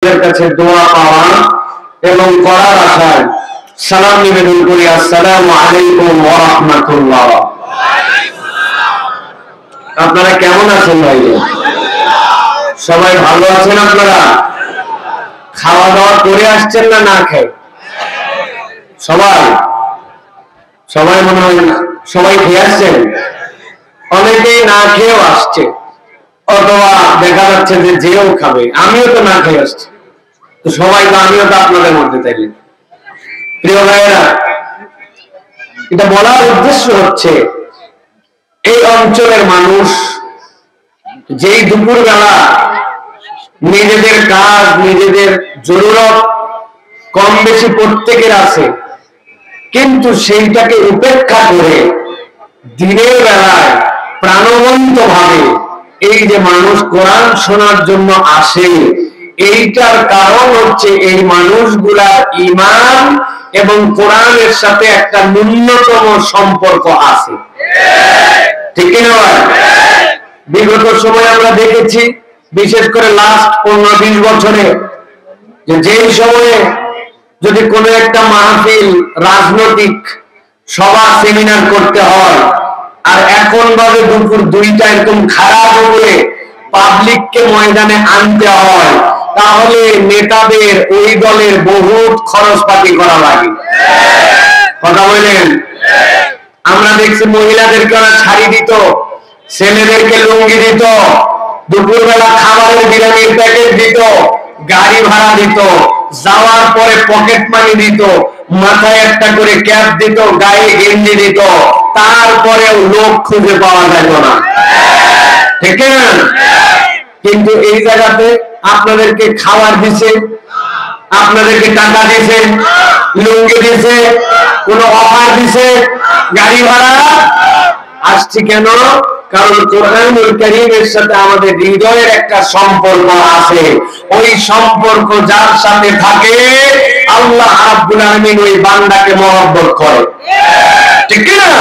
আপনাদের কাছে দোয়া পাওয়া এবং করার আশায় সালাম নিবেদন করি। আসসালামু আলাইকুম ওয়া রাহমাতুল্লাহ। আপনারা কেমন আছেন ভাই? সবাই ভালো আছেন? আপনারা খাওয়া দাওয়া করে আসছেন না না খেয়ে? সবাই সবাই মনে হয় সবাই খেয়ে আসছেন, অনেকেই না খেয়েও আসছে, অথবা দেখা যাচ্ছে যে যেও খাবে। আমিও তো না খেয়ে আসছি, তো সবাই তো আমিও তো আপনাদের মধ্যে থাকি। প্রিয় ভাইয়েরা, এটা বলার উদ্দেশ্য হচ্ছে এই অঞ্চলের মানুষ যেই দুপুরবেলা নিজেদের কাজ, নিজেদের জরুরত কম বেশি প্রত্যেকের আছে, কিন্তু সেইটাকে উপেক্ষা করে দিনের বেলায় প্রাণবন্ত ভাবে এই যে মানুষ কোরআন শোনার জন্য আসে, এইটার কারণ হচ্ছে এই মানুষগুলার ঈমান এবং কোরআনের সাথে একটা ন্যূনতম সম্পর্ক আছে। ঠিক না? বিগত সময় আমরা দেখেছি, বিশেষ করে লাস্ট 15-20 বছরে, যেই সময়ে যদি কোনো একটা মাহফিল, রাজনৈতিক সভা, সেমিনার করতে হয়, আর এখন ভাবে দুপুর 2টা এরকম খারাপ বলে পাবলিককে ময়দানে আনতে হয়, তাহলে নেতাদের ওই দলের বহুত খরচপাতি করা লাগে। কথা বলেন? আমরা দেখছি মহিলাদেরকে ওরা শাড়ি দিত, ছেলেদেরকে লুঙ্গি দিত, দুপুরবেলা খাবারের বিরিয়ানির প্যাকেট দিত, গাড়ি ভাড়া দিত, যাওয়ার পরে পকেট মানি দিত, মাথায় একটা করে ক্যাপ দিত, গায়ে গেঞ্জি দিত, তারপরেও লোক খুঁজে পাওয়া যেত না। ঠিক না? কিন্তু এই জায়গাতে আপনাদেরকে খাবার দিছে, আপনাদেরকে টাকা দিছে, লুঙ্গি দিছে, কোন অফার দিছে, গাড়ি ভাড়া আসছে কেন? কারণ কোরআনুল কারীমের সাথে আমাদের হৃদয়ের একটা সম্পর্ক আছে। ওই সম্পর্ক যার সাথে থাকে, আল্লাহ রাব্বুল আলামিন ওই বান্দাকে মহব্বত করে। ঠিক না?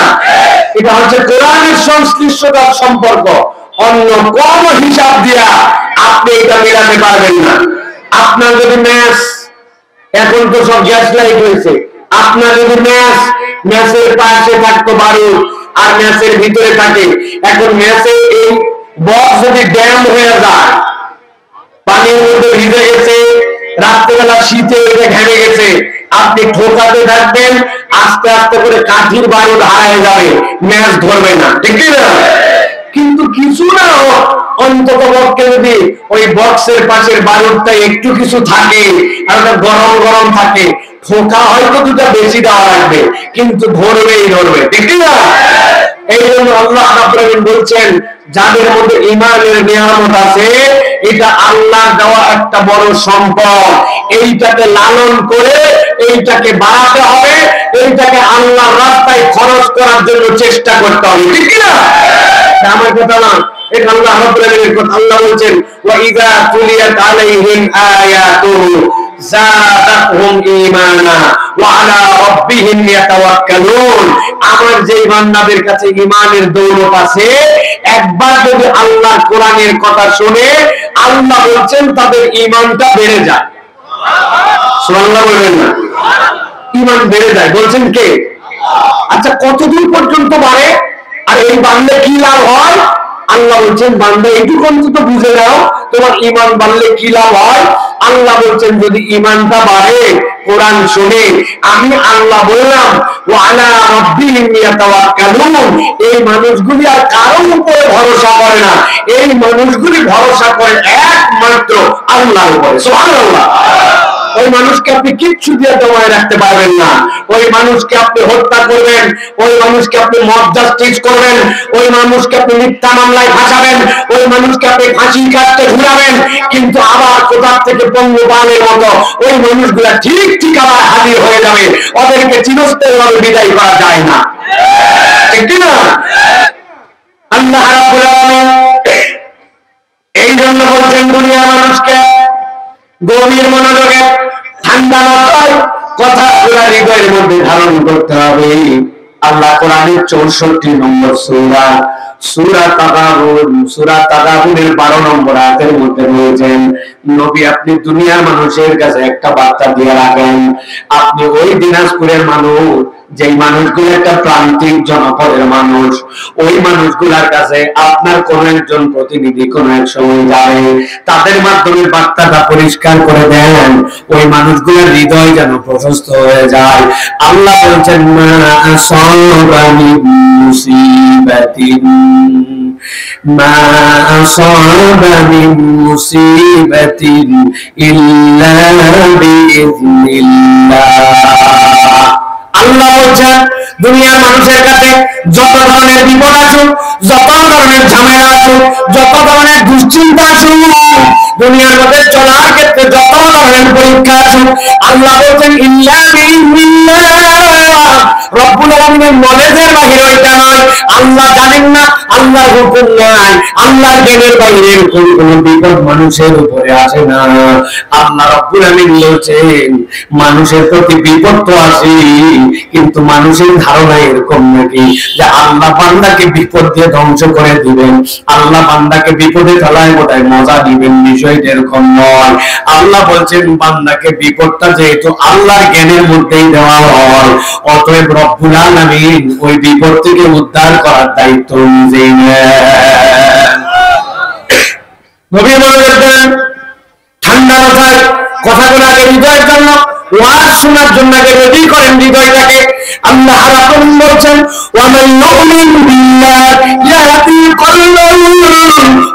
এটা হচ্ছে কোরআনের সংশ্লিষ্টতার সম্পর্ক। অন্য কোন হিসাব দিয়া আপনি এটা মেলাতে পারবেন না। আপনার যদি ম্যাচ, এখন তো সব গ্যাস লাইট হয়েছে, আপনার যদি ম্যাচের পাশে থাকতো বারুদ আর ম্যাচের ভিতরে থাকে, এখন ম্যাচের এই বক্স যদি ড্যাম হয়ে যায়, পানির মধ্যে ভিজে গেছে, রাত্রেবেলা শীতে এটা ঘেমে গেছে, আপনি ঠোকাতে থাকবেন, আস্তে আস্তে করে কাঠির বারুদ হারায় যাবে, ম্যাচ ধরবে না। ঠিক না? কিন্তু কিছু না হোক, অন্তত পক্ষে যদি ওই বক্সের পাশের বারুদটা একটু কিছু থাকে আর ওটা গরম গরম থাকে, ঠোকা হয়তো দুটা বেশি দেওয়া লাগবে, কিন্তু ধরবেই ধরবে। ঠিক না? এই জন্য আল্লাহ রাব্বুল আলামিন বলছেন, যাদের মধ্যে ঈমানের নিয়ামত আছে, এটা আল্লাহ দেওয়া একটা বড় সম্পদ, এইটাকে লালন করে এইটাকে বাড়াতে হবে, এইটাকে আল্লাহর রাস্তায় খরচ করার জন্য চেষ্টা করতে হবে। ঠিক না? আমার কথা না, এটা আল্লাহ রাব্বুল আলামিনের কথা। আল্লাহ বলছেন, ওয়া ইযা তুলিয়াত আলাইহিম আয়াতুহু যাদাতহুম ঈমানা ওয়া আলা রাব্বিহিম ইয়াতাওয়াক্কালুন। আমার যে বান্দাদের কাছে ঈমানের দৌলত আছে, একবার যদি আল্লাহর কোরআনের কথা শুনে, আল্লাহ বলছেন তাদের ঈমানটা বেড়ে যায়। সুবহানাল্লাহ বলবেন না? ঈমান বেড়ে যায় বলছেন কে? আচ্ছা, কতদূর পর্যন্ত বাড়ে আর এই বান্দা কি লাভ হয়? আল্লাহ বলছেন, বান্দা এইটুকু অন্তত বুঝে নাও, তোমার ঈমান বাড়লে কি লাভ হয়। আল্লাহ বলছেন, যদি ঈমানটা বাড়ে কোরআন শুনে, আমি আল্লাহ বললাম, ওয়া আলা রাব্বিহিম ইয়াতাওয়াক্কালুন, এই মানুষগুলি আর কারোর উপরে ভরসা করে না, এই মানুষগুলি ভরসা করে একমাত্র আল্লাহর উপরে। সুবহানাল্লাহ। ওই মানুষকে আপনি কিচ্ছু দিয়ে জমায় রাখতে পারবেন না। ওই মানুষকে আপনি হত্যা করবেন, ওই মানুষকে আপনি মব জাস্টিস করবেন, ওই মানুষকে আপনি মিথ্যা মামলায় ফাঁসাবেন, ওই মানুষকে আপনি ফাঁসি কাটতে ঘুরাবেন, কিন্তু আবার কোথা থেকে পঙ্গপালের মতো ওই মানুষগুলা ঠিক ঠিক আবার হাজির হয়ে যাবে। ওদেরকে চিরস্থায়ীভাবে বিদায় করা যায় না। ঠিক না? আল্লাহ রাব্বুল আলামিন এই জন্য বলছেন, দুনিয়ার মানুষকে গভীর মনোযোগে ঠান্ডা মাথায় কথাগুলো হৃদয়ের মধ্যে ধারণ করতে হবে। আল্লাহ কোরআনের 64 নম্বর সূরা সূরা তাগাবুনের 12 নম্বর আয়াতের মধ্যে বলেছেন, নবী আপনি দুনিয়ার মানুষের কাছে একটা বার্তা দিয়ে রাখেন, আপনি ওই দিনাজপুরের মানুষ যেই মানুষগুলো একটা প্রান্তিক জনপদের মানুষ, ওই মানুষগুলার কাছে আপনার কোন একজন প্রতিনিধি কোন এক সময় যাবে, তাদের মাধ্যমে বার্তাটা পরিষ্কার করে দেন, ওই মানুষগুলোর হৃদয় যেন প্রশস্ত হয়ে যায়। আল্লাহ বলছেন মা আসাবা মিন মুসিবাতিন মা আসাবা মিন মুসিবাতিন ইল্লা বিইذনিল্লাহ। আল্লাহ বলছেন দুনিয়ার মানুষের কাছে যত ধরনের বিপদ আসুক, যত ধরনের ঝামেলা আসুক, যত ধরনের দুশ্চিন্তা আসুক, দুনিয়ার মধ্যে চলার ক্ষেত্রে যত ধরনের পরীক্ষা আসুক, আল্লাহ বলছেন ইল্লা বিইذনিল্লাহ। রব্বুল আলামিনের নলেজের বাহিরে এটা নয়, আল্লাহ জানেন না, আল্লাহর হুকুম নাই, আল্লাহর জ্ঞানের বাইরে কোনো বিপদ মানুষের উপরে আসে না। আল্লাহ রব্বুল আলামিন বলছেন মানুষের প্রতি বিপদ তো আসে, কিন্তু মানুষের ধারণা এরকম নাকি যে আল্লাহ বান্দাকে বিপদ দিয়ে ধ্বংস করে দিবেন, আল্লাহ বান্দাকে বিপদে ফেলায় বোধহয় মজা দিবেন, বিষয়টা এরকম নয়। আল্লাহ বলছেন বান্দাকে বিপদটা যেহেতু আল্লাহর জ্ঞানের মধ্যেই দেওয়া হয়, অতএব রব্বুল আলামিন ওই বিপদ থেকে উদ্ধার করার দায়িত্ব নিজেই নেন। নবী বলেছেন ঠান্ডা মাথায় কথাগুলো আগে হৃদয়ের জন্য, ওয়াজ শোনার জন্য আগে রেডি করেন হৃদয়টাকে। আল্লাহ রাব্বুল বলছেন ওয়া মান ইউমিন বিল্লাহি ইয়াহদি কলবাহু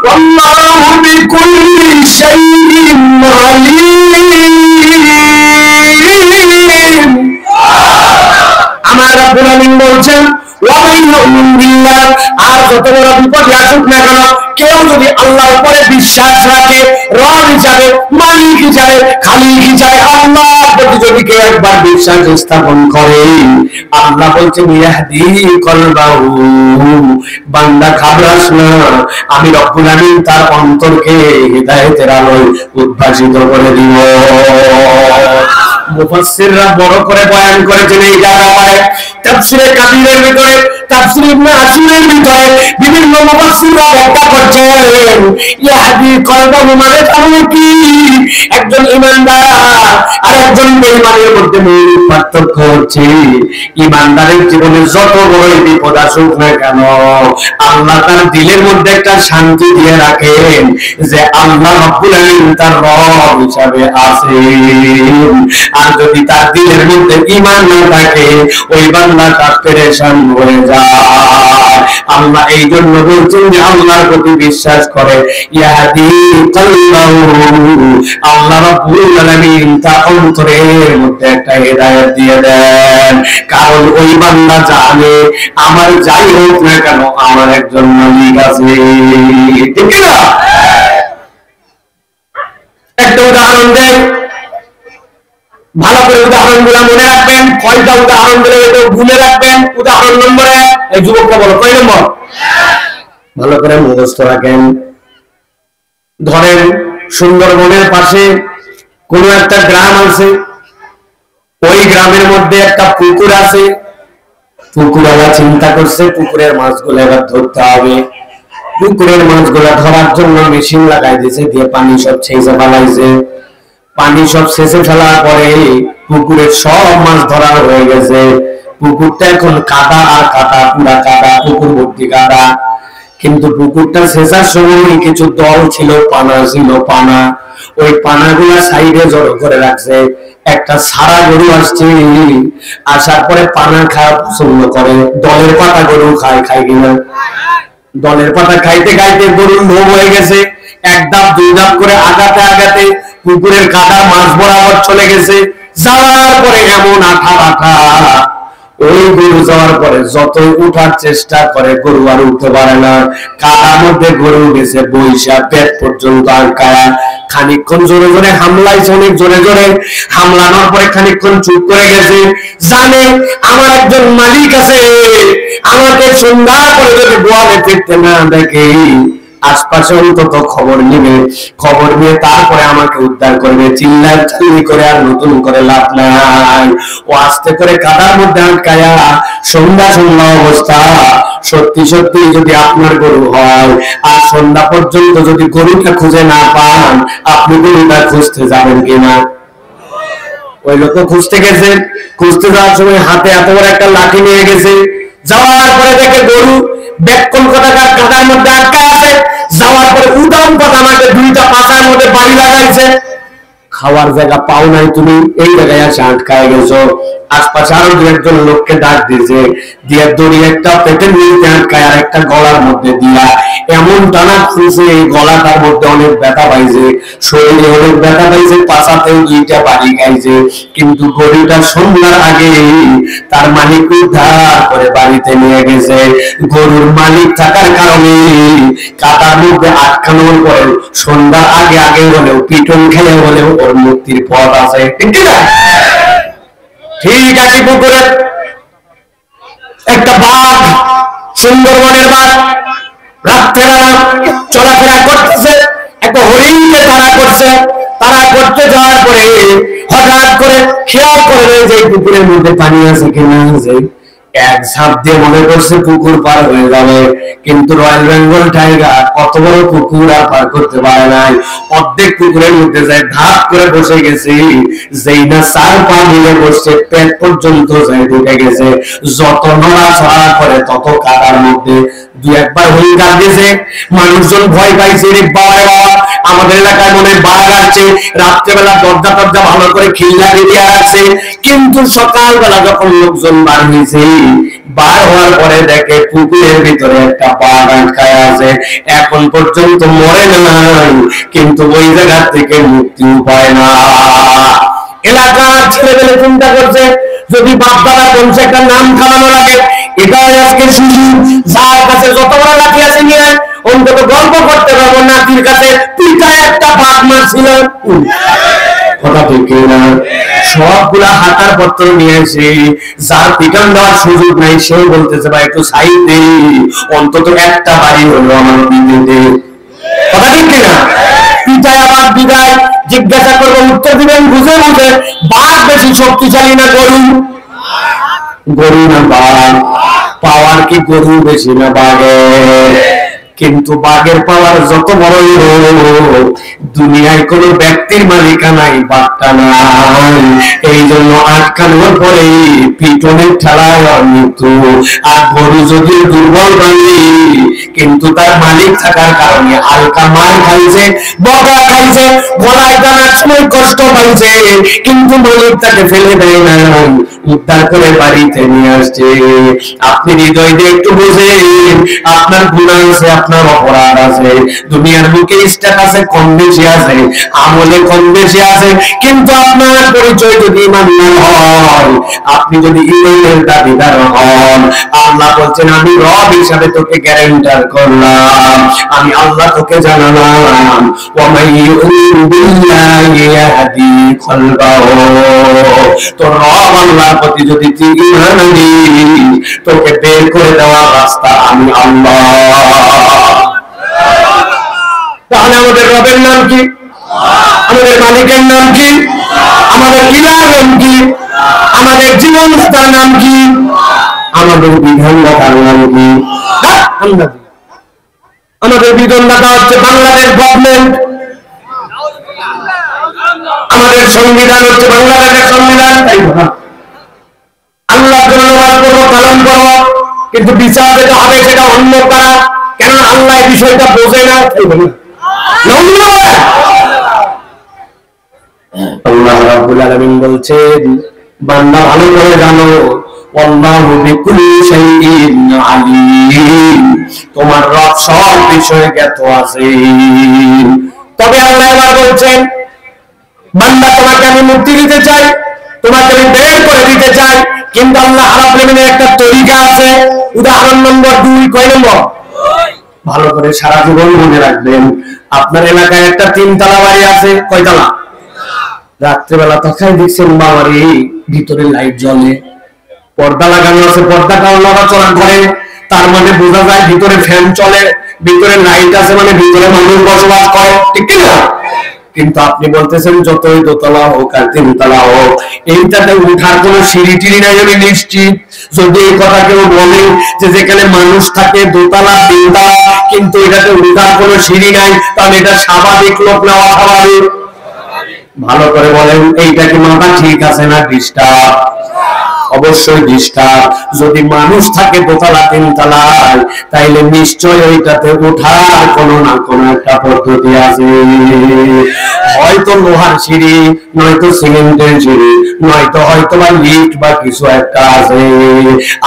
ওয়াল্লাহু বিকুল্লি শাইইন আলীম। আমার রাব্বুল আলামিন বলছেন ওয়া মান ইউমিন বিল্লাহ, আর যত বড় বিপদ আসুক না কেন, কেউ যদি আল্লাহর উপরে বিশ্বাস রাখে, রব হিসাবে, মালিক হিসাবে, খালিক হিসাবে আল্লাহর প্রতি যদি কেউ একবার বিশ্বাস স্থাপন করে, আল্লাহ বলছেন ইয়াহদি কলবাহু, বান্দা ঘাবড়াস না, আমি রব্বুল আলামিন তার অন্তরকে হিদায়াতের আলোয় উদ্ভাসিত করে দিব। মুফাসসিররা বড় করে বয়ান করেছেন এই জায়গায়, তাফসীরে কাবীরের ভিতরে, তাফসীর ইবনে আসিরের ভিতরে বিভিন্ন মুফাসসিররা ব্যাখ্যা করছেন ইয়াহদি কলবাহু মানে তাহলে কি, একজন ঈমানদার আর একজন বেঈমানের মধ্যে মূল পার্থক্য হচ্ছে ঈমানদারের জীবনে যত বড় বিপদ আসুক না কেন, আল্লাহ তার দিলের মধ্যে একটা শান্তি দিয়ে রাখেন যে আল্লাহ রাব্বুল আলামিন তার রব হিসাবে আছেন। আর যদি তার দিলের মধ্যে ঈমান না থাকে, ওই বান্দাটা পেরেশান হয়ে যায়। আল্লাহ এই জন্য বলছেন যে আল্লাহর প্রতি বিশ্বাস করে ইয়াহদি কলবাহু, আল্লাহ রাব্বুল আলামিন তার অন্তরের মধ্যে একটা হিদায়াত দিয়ে দেন, কারণ ওই বান্দা জানে আমার যাই হোক না কেন আমার একজন মালিক আছে, ঠিক না? একটা উদাহরণ দেন, ভালো করে উদাহরণগুলো মনে রাখবেন, কয়টা উদাহরণ দিলে এটা ভুলে রাখবেন। উদাহরণ নম্বর 1, এই যুবকটা বলো কয় নম্বর, ভালো করে মুখস্থ রাখেন। ধরেন সুন্দরবনের পাশে কোন একটা গ্রাম আছে, ওই গ্রামের মধ্যে একটা পুকুর আছে, পুকুরওয়ালা চিন্তা করছে পুকুরের মাছগুলো এবার ধরতে হবে। পুকুরের মাছগুলো ধরার জন্য মেশিন লাগাই দিয়েছে, দিয়ে পানি সব ছেঁচে ফেলাইছে। পানি সব শেষে ফেলার পরে পুকুরের সব মাছ ধরা হয়ে গেছে। পুকুরটা এখন কাদা আর কাদা, পুরা কাদা, পুকুর ভর্তি কাদা। কিন্তু পুকুরটা শেষার সময় কিছু দল ছিল, পানা ছিল, পানা, ওই পানাগুলা সাইডে জড়ো করে রাখছে। একটা সারা গরু আসছে, আসার পরে পানা খাওয়া পছন্দ করে। দলের পাতা গরু খায়, খায় কিনা? দলের পাতা খাইতে খাইতে গরুর লোভ হয়ে গেছে, এক ধাপ দুই ধাপ করে আগাতে আগাতে পুকুরের কাদা মাছ বরাবর চলে গেছে। যাওয়ার পরে এমন আঠা আঠা, ওই গরু যাওয়ার পরে যতই উঠার চেষ্টা করে গরু আর উঠতে পারে না। কাদার মধ্যে গরু গেছে বৈশা, পেট পর্যন্ত আটকায়া। খানিকক্ষণ জোরে জোরে হামলাইছে, অনেক জোরে জোরে হামলানোর পরে খানিকক্ষণ চুপ করে গেছে। জানে আমার একজন মালিক আছে, আমাকে সুন্দর করে যদি গোয়ালে ফিরতে না দেখে আশপাশে অন্তত খবর নিবে, খবর নিয়ে তারপরে আমাকে উদ্ধার করবে। চিল্লাচিল্লি করে আর নতুন করে লাভ নাই। ও আস্তে করে কাদার মধ্যে আটকায়া সন্ধ্যা সন্ধ্যা অবস্থা। সত্যি সত্যি যদি আপনার গরু হয় আর সন্ধ্যা পর্যন্ত যদি গরুটা খুঁজে না পান, আপনি গরুটা খুঁজতে যাবেন কিনা? ওই লোক খুঁজতে গেছে, খুঁজতে যাওয়ার সময় হাতে এত বড় একটা লাঠি নিয়ে গেছে। যাওয়ার পরে দেখে গরু বেকল কাদার কাদার মধ্যে আটকা আছে। যাওয়ার পরে উদাম কথা আমাকে দুইটা পাতার মধ্যে বাড়ি লাগাইছে। খাওয়ার জায়গা পাও নাই, তুমি এই জায়গায় এসে আটকায় গেছো। আশপাশে আরো দু একজন লোককে ডাক দিয়েছে, দিয়ে দড়ি একটা পেটের মধ্যে আটকায় আর একটা গলার মধ্যে দিয়া এমন টানা খুঁজে এই গলাটার মধ্যে অনেক ব্যথা পাইছে, শরীরে অনেক ব্যথা পাইছে, পাশাতেও দুইটা বাড়ি খাইছে। কিন্তু গরুটা সন্ধ্যার আগে তার মালিক উদ্ধার করে বাড়িতে নিয়ে গেছে। গরুর মালিক থাকার কারণে কাদার মধ্যে আটকানোর পরে সন্ধ্যার আগে আগে হলেও পিটন খেলে হলেও ওর মুক্তির পথ আছে। ঠিক না? ঠিক আছে। পুকুরে একটা বাঘ, সুন্দরবনের বাঘ, রাত্রেবেলা চলাফেরা করতেছে, একটা হরিণকে তাড়া করছে। তাড়া করতে যাওয়ার পরে হঠাৎ করে খেয়াল করে যে পুকুরের মধ্যে পানি আছে কিনা আছে, এক ঝাঁপ দিয়ে মনে করছে পুকুর পার হয়ে যাবে। কিন্তু রয়্যাল বেঙ্গল টাইগার কত বড় পুকুর আর পার করতে পারে নাই। অর্ধেক পুকুরের মধ্যে যায় ধাপ করে বসে গেছে। যেই না 4 পা মিলে বসছে, পেট পর্যন্ত যায় ঢুকে গেছে। যত নড়াচড়া করে তত কাদার মধ্যে দু একবার হুঙ্কার দিয়েছে। মানুষজন ভয় পাইছে, রে বাবা আমাদের এলাকায় মনে বাঘ আসছে। রাত্রেবেলা দরজা টরজা ভালো করে খিল্লা দিয়ে রাখছে। কিন্তু সকালবেলা যখন লোকজন বার হয়েছে, বার হওয়ার পরে দেখে পুকুরের ভিতরে একটা বাঘ আটকায় আছে। এখন পর্যন্ত মরে নাই, কিন্তু ওই জায়গা থেকে মুক্তি উপায় না। এলাকার ছেলেমেলে চিন্তা করছে, যদি বাপ দাদা বংশে একটা নাম খাওয়ানো লাগে, এটাই আজকে সুযোগ। যার কাছে যত বড় লাঠি আছে নিয়ে অন্তত গল্প করতে পারবো, নাতির কাছে পিতা একটা বাঘ মারছিল। কথা ঠিক না? সবগুলা হাতার পত্র নিয়ে এসে যার পিটান দেওয়ার সুযোগ নাই সে বলতেছে ভাই একটু সাইড দেই, অন্তত একটা বাড়ি হলো আমার দিতে। কথা ঠিক না? পিতায় আবার বিদায় জিজ্ঞাসা করবো, উত্তর দিবেন বুঝে বুঝে। বাঘ বেশি শক্তিশালী না গরু? গরু না বাঘ? পাওয়ার কি গরু বেশি না বাঘের? কিন্তু বাঘের পাওয়ার যত বড়ই হোক, দুনিয়ায় কোন ব্যক্তির মালিকানাই বাঘটা নাই। এই জন্য আটকানোর পরে পিটনের ঠেলায় মৃত্যু। আর গরু যদি দুর্বল বানি, কিন্তু তার মালিক থাকার কারণে হালকা মার খাইছে, বকা খাইছে, গলায় টানার সময় কষ্ট পাইছে, কিন্তু মালিক তাকে ফেলে দেয় না, উদ্ধার করে বাড়িতে নিয়ে আসছে। আপনি হৃদয় দিয়ে একটু বুঝেন, আপনার গুনাহ আছে, আপনার অপরাধ আছে, দুনিয়ার বুকে স্ট্যাটাসে কম বেশি আছে, আমলে কম বেশি আছে, কিন্তু আপনার পরিচয় যদি ইমানদার হয়, আপনি যদি ইমানের দাবিদার হন, আল্লাহ বলছেন আমি রব হিসাবে তোকে গ্যারান্টার করলাম, আমি আল্লাহ তোকে জানালাম ওয়া মাইয়ুমিন বিল্লাহি ইয়াহদি কলবাহু। তো রব আল্লাহর প্রতি যদি তুই ঈমান আনিস, তোকে বের করে দেওয়ার রাস্তা আমি আল্লাহ। তাহলে আমাদের রবের নাম কি? আমাদের মালিকের নাম কি? আমাদের ইলাহের নাম কি? আমাদের জীবনদাতার নাম কি? আমাদের বিধানদাতার নাম কি? আমাদের বিধানদাতা হচ্ছে বাংলাদেশ গভর্নমেন্ট। আমাদের সংবিধান হচ্ছে বাংলাদেশের সংবিধান। আল্লাহর জন্য নামাজ পড়বো, পালন করবো, কিন্তু বিচার যেটা হবে সেটা অন্য কারা। কেন? আল্লাহ এই বিষয়টা বোঝে না। আল্লাহ রাব্বুল আলামিন বলছেন, বান্দা ভালো করে জানো, আল্লাহু বিকুল্লি শাইইন আলীম, তোমার রব সব বিষয়ে জ্ঞাত আছে। তবে আল্লাহ এবার বলছেন, বান্দা তোমাকে আমি মুক্তি দিতে চাই, তোমাকে আমি বের করে দিতে চাই, কিন্তু আল্লাহ রাব্বুল আলামিনের একটা তরিকা আছে। উদাহরণ নম্বর 2, কয় নম্বর? ভালো করে সারা জীবন মনে রাখবেন। আপনার এলাকায় একটা 3 তলা বাড়ি আছে, কয় তলা? রাত্রেবেলা তাকায় দেখছেন বাড়ি ভিতরে লাইট জ্বলে, পর্দা লাগানো আছে, পর্দাটাও নড়াচড়া করে, তার মানে বোঝা যায় ভিতরে ফ্যান চলে। ভিতরে লাইট আছে মানে ভিতরে মানুষ বসবাস করে, ঠিক না? কিন্তু আপনি বলতেছেন যতই দোতলা হোক আর তিনতলা হোক, এইটাতে উঠার কোন সিঁড়ি টিড়ি নাই। আমি নিশ্চিত যদি এই কথা কেউ বলে যে যেখানে মানুষ থাকে দোতলা তিনতলা কিন্তু এটাতে উঠার কোন সিঁড়ি নাই, তাহলে এটা স্বাভাবিক লোক না অস্বাভাবিক? ভালো করে বলেন, এইটা কি মাথা ঠিক আছে না ডিস্টার্ব? অবশ্যই ডিস্টার্ব। যদি মানুষ থাকে দোতলা তিনতলায় তাইলে নিশ্চয় ওইটাতে ওঠার কোনো না কোনো একটা পদ্ধতি আছে, হয়তো লোহার সিঁড়ি, নয়তো সিমেন্টের সিঁড়ি, নয়তো হয়তো বা লিফট বা কিছু একটা আছে।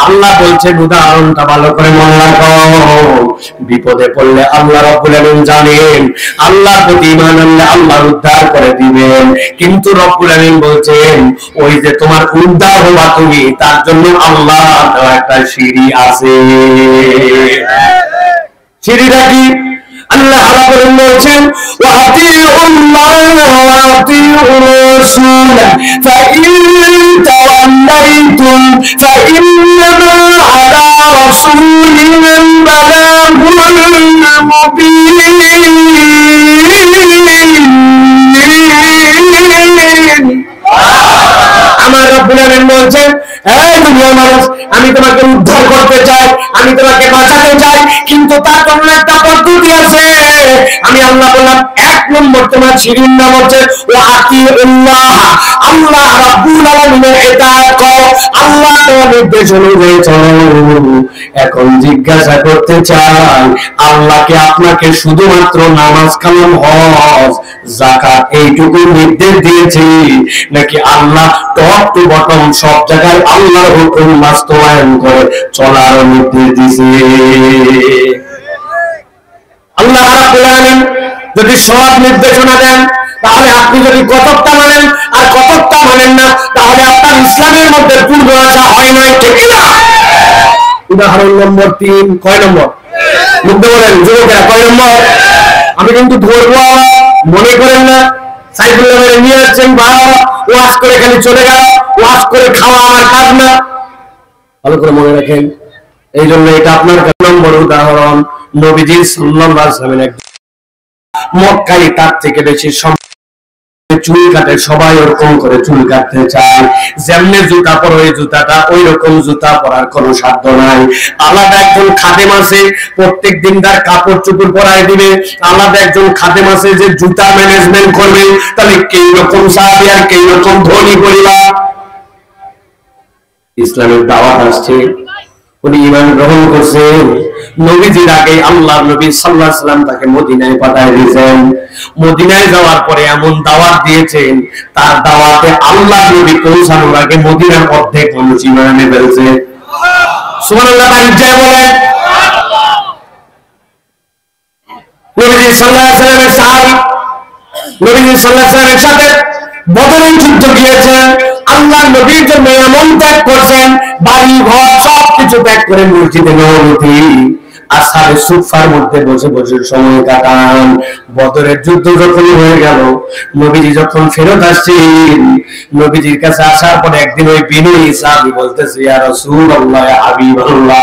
আল্লাহ বলছেন উদাহরণটা ভালো করে মনে রাখো, বিপদে পড়লে আল্লাহ রাব্বুল আলামিন জানেন, আল্লাহর প্রতি ঈমান আনলে আল্লাহ উদ্ধার করে দিবেন। কিন্তু রব্বুল আলামিন বলছেন ওই যে তোমার উদ্ধার হওয়া তুমি, তার জন্য আল্লাহ একটা সিঁড়ি আছে। সিঁড়িটা কি? আল্লাহ রাব্বুল বলছেন ওয়াতিউল্লাহ ওয়া আতিউর রাসূল ফাইন তাওয়াল্লাইতুম ফাইন্নামা আলা রাসূলিল বালাগুল মুবিন। আমার রব্বুল আলামিন বলছেন এই দুনিয়ার মানুষ, আমি তোমাকে উদ্ধার করতে চাই, আমি তোমাকে বাঁচাতে চাই, কিন্তু তার জন্য একটা পদ্ধতি আছে। আমি আল্লাহ বললাম 1 নম্বর তোমার সিঁড়ির নাম হচ্ছে ওয়াতিউল্লাহ, আল্লাহ রাব্বুল আলামিনের ইতাআত করো, আল্লাহর নির্দেশ অনুযায়ী চলো। এখন জিজ্ঞাসা করতে চাই, আল্লাহকে আপনাকে শুধুমাত্র নামাজ কালাম হজ যাকাত এইটুকু নির্দেশ দিয়েছে, নাকি আল্লাহ টপ টু বটম সব জায়গায় আল্লাহর হুকুম বাস্তবায়ন করে চলার নির্দেশ দিয়েছে? আল্লাহ রাব্বুল আলামিন যদি সব নির্দেশনা দেন, তাহলে আপনি যদি কতকটা মানেন আর কতকটা মানেন না, তাহলে আপনার ইসলামের মধ্যে পূর্ণ আশা হয় নাই, ঠিক না? উদাহরণ নম্বর 3, কয় নম্বর? মুগ্ধ বলেন যুবকেরা, কয় নম্বর? আমি কিন্তু ধরবো, মনে করেন না সাইফুল্লাহ ভাই নিয়ে আসছেন বা ওয়াজ করে খালি চলে গেল, ওয়াজ করে খাওয়া আমার কাজ না। ভালো করে মনে রাখেন, এই জন্য এটা আপনার নম্বর উদাহরণ। নবীজি সাল্লাল্লাহু আলাইহি ওয়াসাল্লাম মক্কায় তার থেকে বেশি চুল কাটে, সবাই ওরকম করে চুল কাটতে চায়। যেমনে জুতা পরো ওই জুতাটা ওই রকম জুতা পরার কোনো সাধ্য নাই। আলাদা একজন খাদেম আছে প্রত্যেক দিন তার কাপড় চোপড় পরায় দিবে, আলাদা একজন খাদেম আছে যে জুতা ম্যানেজমেন্ট করবে। তাহলে কেই রকম সাহাবী আর কেই রকম ধনী পরিবার। ইসলামের দাওয়াত আসছে, উনি ঈমান গ্রহণ করছেন। নবীজির আগে আল্লাহর নবী সাল্লাল্লাহু আলাইহি ওয়াসাল্লাম তাকে মদিনায় পাঠিয়ে দিয়েছেন। মদিনায় যাওয়ার পরে এমন দাওয়াত দিয়েছেন, তার দাওয়াতে আল্লাহর নবী পৌঁছানোর আগে মদিনার অর্ধেক মানুষ ঈমান এনে ফেলছে। সুবহানাল্লাহ, বাড়িতে বলেন। নবীজি সাল্লাল্লাহু আলাইহি ওয়াসাল্লামের সাহাবী, নবীজি সাল্লাল্লাহু আলাইহি ওয়াসাল্লামের সাথে বদরের যুদ্ধ গিয়েছেন। আল্লাহর নবীর জন্য এমন ত্যাগ করছেন, বাড়ি ঘর সবকিছু ত্যাগ করে মসজিদে নববী আসহাবে সুফার মধ্যে বসে বসে সময় কাটান। বদরের যুদ্ধ যখন হয়ে গেল, নবীজি যখন ফেরত আসছেন, নবীজির কাছে আসার পরে একদিন ওই বিনয়ী সাহাবী বলতেছে, ইয়া রাসূলুল্লাহ, ইয়া হাবিবাল্লাহ,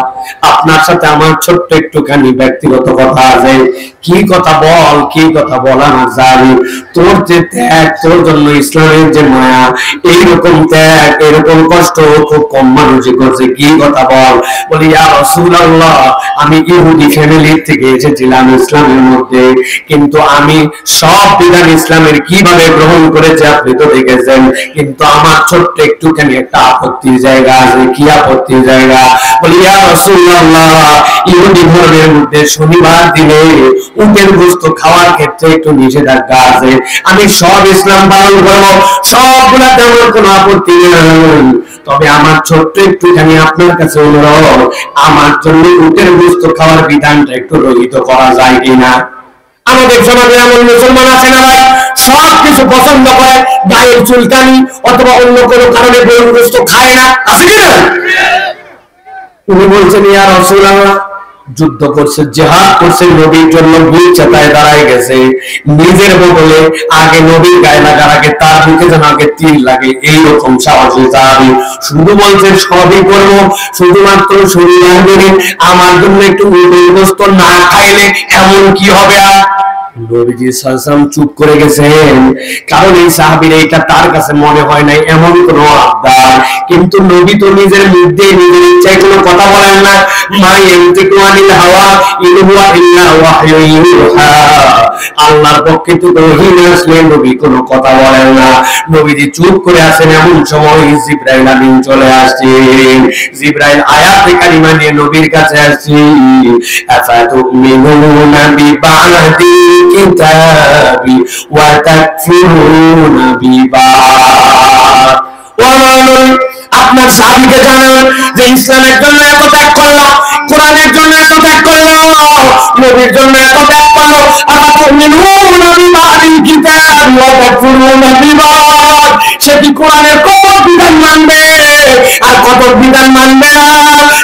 আপনার সাথে আমার ছোট্ট একটুখানি ব্যক্তিগত কথা আছে। কি কথা বল? কি কথা বলা না জানি। তোর যে ত্যাগ, তোর জন্য ইসলামের যে মায়া, এইরকম ত্যাগ এরকম কষ্ট খুব কম মানুষই করছে। কি কথা বল? বলি, ইয়া রাসূলুল্লাহ, আমি ইহুদি ফ্যামিলির থেকে এসেছিলাম ইসলামের মধ্যে, কিন্তু আমি সব বিধান ইসলামের কিভাবে গ্রহণ করেছি আপনি তো দেখেছেন, কিন্তু আমার ছোট্ট একটুখানি একটা আপত্তির জায়গা আছে। কি আপত্তির জায়গা? বলি, ইয়া রাসূলুল্লাহ, ইহুদি ধর্মের মধ্যে শনিবার দিনে উটের গোশত খাওয়ার ক্ষেত্রে একটু নিষেধাজ্ঞা আছে। আমি সব ইসলাম পালন করবো, সবগুলাতে আমার কোনো আপত্তি নেই, তবে আমার ছোট্ট একটুখানি আপনার কাছে অনুরোধ, আমার জন্য উটের গোশত খাওয়ার বিধানটা একটু রহিত করা যায় কিনা? আমাদের সমাজে এমন মুসলমান আছে না ভাই, সব কিছু পছন্দ করে, গায়ের চুলকানি অথবা অন্য কোনো কারণে গরুর গোশত খায় না, আছে কিনা? উনি বলছেন, ইয়া রাসূলুল্লাহ, যুদ্ধ করছে, জিহাদ করছে, নবীর জন্য বুক চেতায় দাঁড়ায় গেছে, নিজের বদলে আগে নবীর গায়ে লাগার আগে তার বুকে যেন আগে তীর লাগে, এইরকম সাহসী সাহাবী। শুধু বলছে সবই করবো, শুধুমাত্র শরীর আমার জন্য একটু গোস্ত না খাইলে এমন কি হবে। আর নবীজি সাল্লাল্লাহু আলাইহি ওয়াসাল্লাম চুপ করে গেছেন, কারণ এই সাহাবীর এটা তার কাছে মনে হয় নাই এমন কোন আবদার। কিন্তু নবী তো নিজের মধ্যে নিজের ইচ্ছায় কোনো কথা বলেন না। মা ইয়ানতিকু আনিল হাওয়া ইন হুয়া ইল্লা ওয়াহয়ুন ইউহা, আল্লাহর পক্ষে তো ওহী আসলে নবী কোনো কথা বলেন না। নবীজি চুপ করে আছেন, এমন সময় জিবরাইল আমিন চলে আসছেন। জিবরাইল আয়াতে কারিমা নিয়ে নবীর কাছে আসছে, আফাতুমিনুনা বিবাদি কিতাবি ওয়া তাকফুরুনা বিবাদ। আপনার সাহাবীকে জানান যে ইসলামের জন্য এত ত্যাগ করলো, কোরআনের জন্য এত ত্যাগ করলো, নবীর জন্য এত ত্যাগ করলো, আফাতুমিনুনা বিবাদি কিতাবি ওয়া তাকফুরুনা বিবাদ। সে কি কোরআনের কত বিধান মানবে আর কত বিধান মানবে না?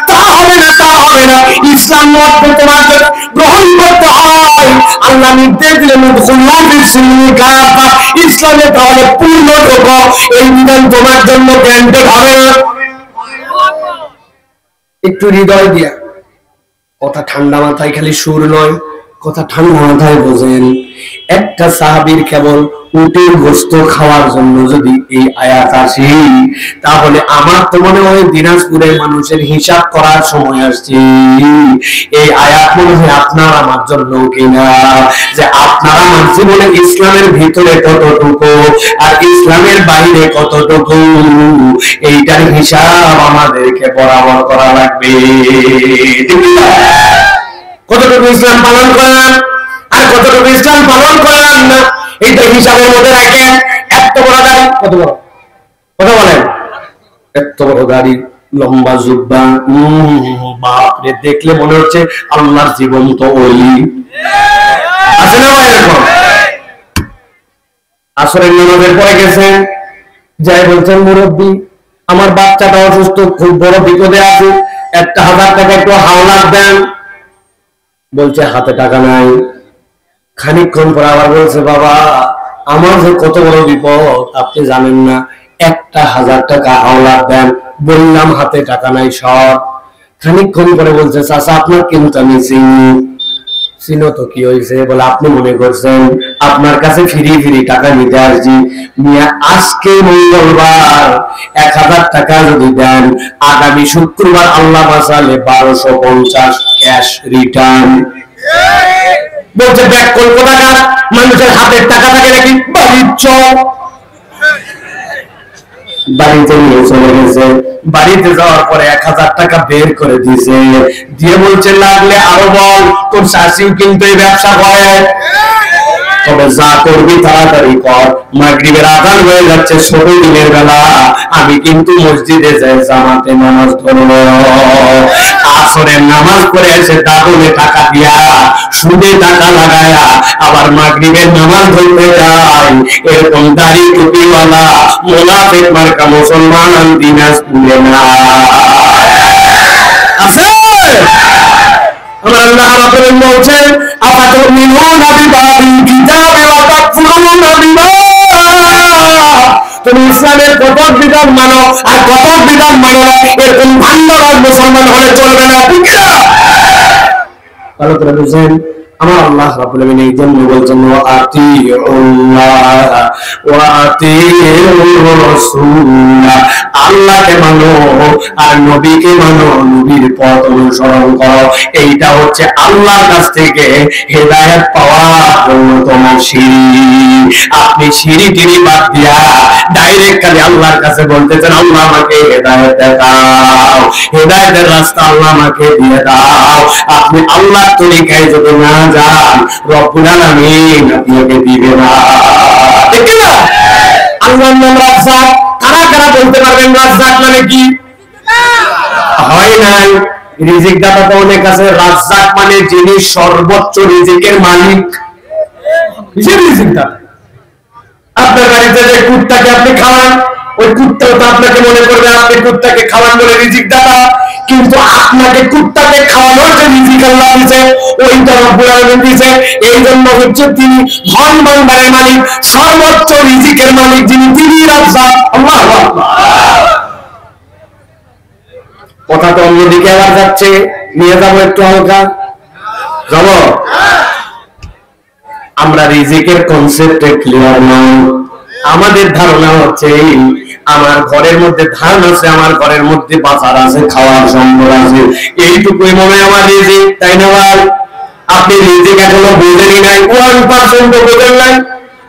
তা হবে না, তা হবে না। ইসলাম মত তোমাকে গ্রহণ করতে হয়। আল্লাহ নির্দেশ দিলেন ইসলামে তাহলে পূর্ণ ঢোকো, এই বিধান তোমার জন্য গ্যারান্টেড হবে না। একটু হৃদয় দিয়া কথা, ঠান্ডা মাথায় খালি সুর নয়, কথা ঠান্ডা মাথায় বোঝেন। একটা সাহাবীর কেবল উটের গোশত খাওয়ার জন্য যদি এই আয়াত আসে, তাহলে আমার তো মনে হয় দিনাজপুরের মানুষের হিসাব করার সময় আসছে। এই আয়াত মনে হয় আপনার আমার জন্য কিনা, যে আপনার আমার জীবনে ইসলামের ভিতরে কতটুকু আর ইসলামের বাইরে কতটুকু, এইটার হিসাব আমাদেরকে বরাবর করা লাগবে। কতটুকু ইসলাম পালন করলাম আর কতটুকু ইসলাম পালন করলাম না, এইটা হিসাবের মধ্যে রাখেন। এত বড় দাড়ি, কত বড় কথা বলেন, এত বড় দাড়ি, লম্বা জুব্বা, বাপরে, দেখলে মনে হচ্ছে আল্লাহর জীবন্ত ওলি। আছে না ভাই এরকম? আসরের নামাজের পরে গেছেন, যাই বলছেন মুরব্বী আমার বাচ্চাটা অসুস্থ, খুব বড় বিপদে আছে, 1000 টাকা একটু হাওলাত দেন। বলছে হাতে টাকা নাই। খানিকক্ষণ পর আবার বলছে বাবা আমার যে কত বড় বিপদ আপনি জানেন না, 1000 টাকা হাওলাত দেন। বললাম হাতে টাকা নাই সব। খানিকক্ষণ পরে বলছে চাচা আপনার কিন্তু আমি চিনি। চিনো তো কি হয়েছে? বলে আপনি মনে করছেন আপনার কাছে ফিরি ফিরি টাকা নিতে আসছি। মিয়া আজকে মঙ্গলবার 1000 টাকা যদি দেন, আগামী শুক্রবার আল্লাহ বাঁচালে 1250 ক্যাশ রিটার্ন। বলছে ব্যাক করব টাকা, মানুষের হাতের টাকা থাকে নাকি? বাড়ির চল, বাড়িতে নিয়ে চলে গেছে। বাড়িতে যাওয়ার পরে 1000 টাকা বের করে দিয়েছে, দিয়ে বলছে লাগলে আরো বল, তোর শাশিও কিন্তু এই ব্যবসা করে, তবে যা করবি তাড়াতাড়ি কর, মাগরিবের আযান হয়ে যাচ্ছে, ছোট দিনের বেলা, আমি কিন্তু মসজিদে যাই জামাতে নামাজ পড়ব। আসরের নামাজ পড়ে এসে দাদনে টাকা দিয়া সুদে টাকা লাগায়া আবার মাগরিবের নামাজ ধরতে যায়। এরকম দাড়ি টুপিওয়ালা মুনাফিক মার্কা মুসলমান দিনাজপুরে না আছে। আমার আল্লাহ রাব্বুল বলছেন আফাতুমিনুনা বিবাদিল কিতাবি ওয়া তাকফুরুনা বিবাদ। তুমি ইসলামের কত বিধান মানো আর কত বিধান মানো না, এরকম ভান্ডার মুসলমান হলে চলবে না। ঠিক না? ভালো করে বুঝেন। আমার আল্লাহ রাব্বুল আলামিন এই জন্য বলছেন ওয়া আতিউল্লাহ ওয়া আতিউর রাসূল, আল্লাহকে মানো আর নবীকে মানো, নবীর পথ অনুসরণ করো। এইটা হচ্ছে আল্লাহর কাছ থেকে হেদায়েত পাওয়ার অন্যতম সিঁড়ি। আপনি সিঁড়ি টিড়ি বাদ দিয়া ডাইরেক্ট খালি আল্লাহর কাছে বলতেছেন আল্লাহ আমাকে হেদায়েত দাও, হেদায়েতের রাস্তা আল্লাহ আমাকে দিয়ে দাও। আপনি আল্লাহর তরিকায় যদি না যান, রব্বুল আলামিন আপনাকে দিবে না। ঠিক না? আল্লাহর নাম রাজ্জাক, কারা কারা বলতে পারবেন রাজ্জাক মানে কি? হয় নাই, রিজিক দাতা তো অনেক আছে। রাজ্জাক মানে যিনি সর্বোচ্চ রিজিকের মালিক। কিসের রিজিক দাতা? আপনার বাড়িতে যে কুত্তাকে আপনি খাওয়ান, ওই কুত্তাও তো আপনাকে মনে করবে আপনি কুত্তাকে খাওয়ান বলে রিজিক দাতা। কিন্তু আপনাকে কুত্তাকে খাওয়ানোর যে রিজিক আল্লাহ দিয়েছে ওইটা রব্বুল আলামিন দিয়েছে। এই জন্য হচ্ছে তিনি ধন ভান্ডারের মালিক, সর্বোচ্চ রিজিকের মালিক যিনি, তিনি রাজ্জাক। আল্লাহু আকবার। কথা তো অন্যদিকে আবার যাচ্ছে, নিয়ে যাবো একটু হালকা যাব। আমরা রিজিকের কনসেপ্টে ক্লিয়ার নই। আমাদের ধারণা হচ্ছে আমার ঘরের মধ্যে ধান আছে, আমার ঘরের মধ্যে বাজার আছে, খাওয়ার সম্ভব আছে, এইটুকুই মনে হয় আমার রিজিক, তাই না ভাই? আপনি রিজিক এখনো বোঝেনই নাই, 1% বোঝেন নাই।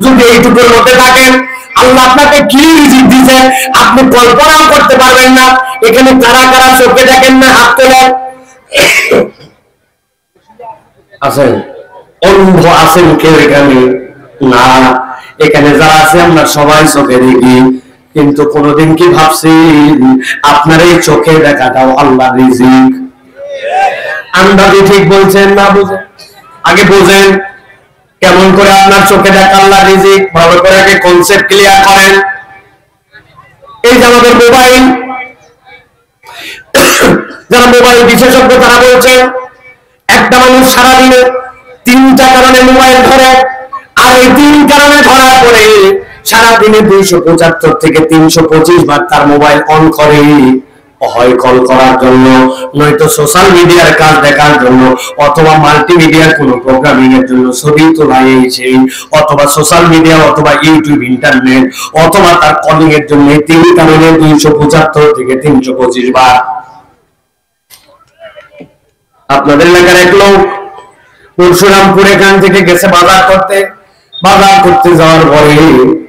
যদি এইটুকুর মধ্যে থাকেন, আল্লাহ আপনাকে কি রিজিক দিয়েছে আপনি কল্পনাও করতে পারবেন না। এখানে কারা কারা চোখে দেখেন না, হাত তোলেন। আছেন? অন্ধ আছেন কেউ এখানে? না, এখানে যারা আছে আমরা সবাই চোখে দেখি, কিন্তু কোনদিন কি ভাবছি আপনার এই চোখে দেখাটাও আল্লাহ রিজিক? আন্দাজি ঠিক বলছেন না বুঝেন? আগে বোঝেন কেমন করে আপনার চোখে দেখা আল্লাহ রিজিক, ভালো করে আগে কনসেপ্ট ক্লিয়ার করেন। এই যে আমাদের মোবাইল, যারা মোবাইল বিশেষজ্ঞ তারা বলছেন একটা মানুষ সারাদিনে 3টা কারণে মোবাইল ধরে, আর এই 3 কারণে ধরার পরে সারাদিনে 275 থেকে 325 বার তার মোবাইল অন করে। হয় কল করার জন্য, নয়তো সোশ্যাল মিডিয়ার কাজ দেখার জন্য, অথবা মাল্টিমিডিয়ার কোনো প্রোগ্রামিং এর জন্য, ছবি তোলা এই সেই, অথবা সোশ্যাল মিডিয়া, অথবা ইউটিউব, ইন্টারনেট, অথবা তার কলিং এর জন্য। 3 কারণে 275 থেকে 325 বার। আপনাদের এলাকার এক লোক পরশুরামপুর এখান থেকে গেছে বাজার করতে যাওয়ার পরে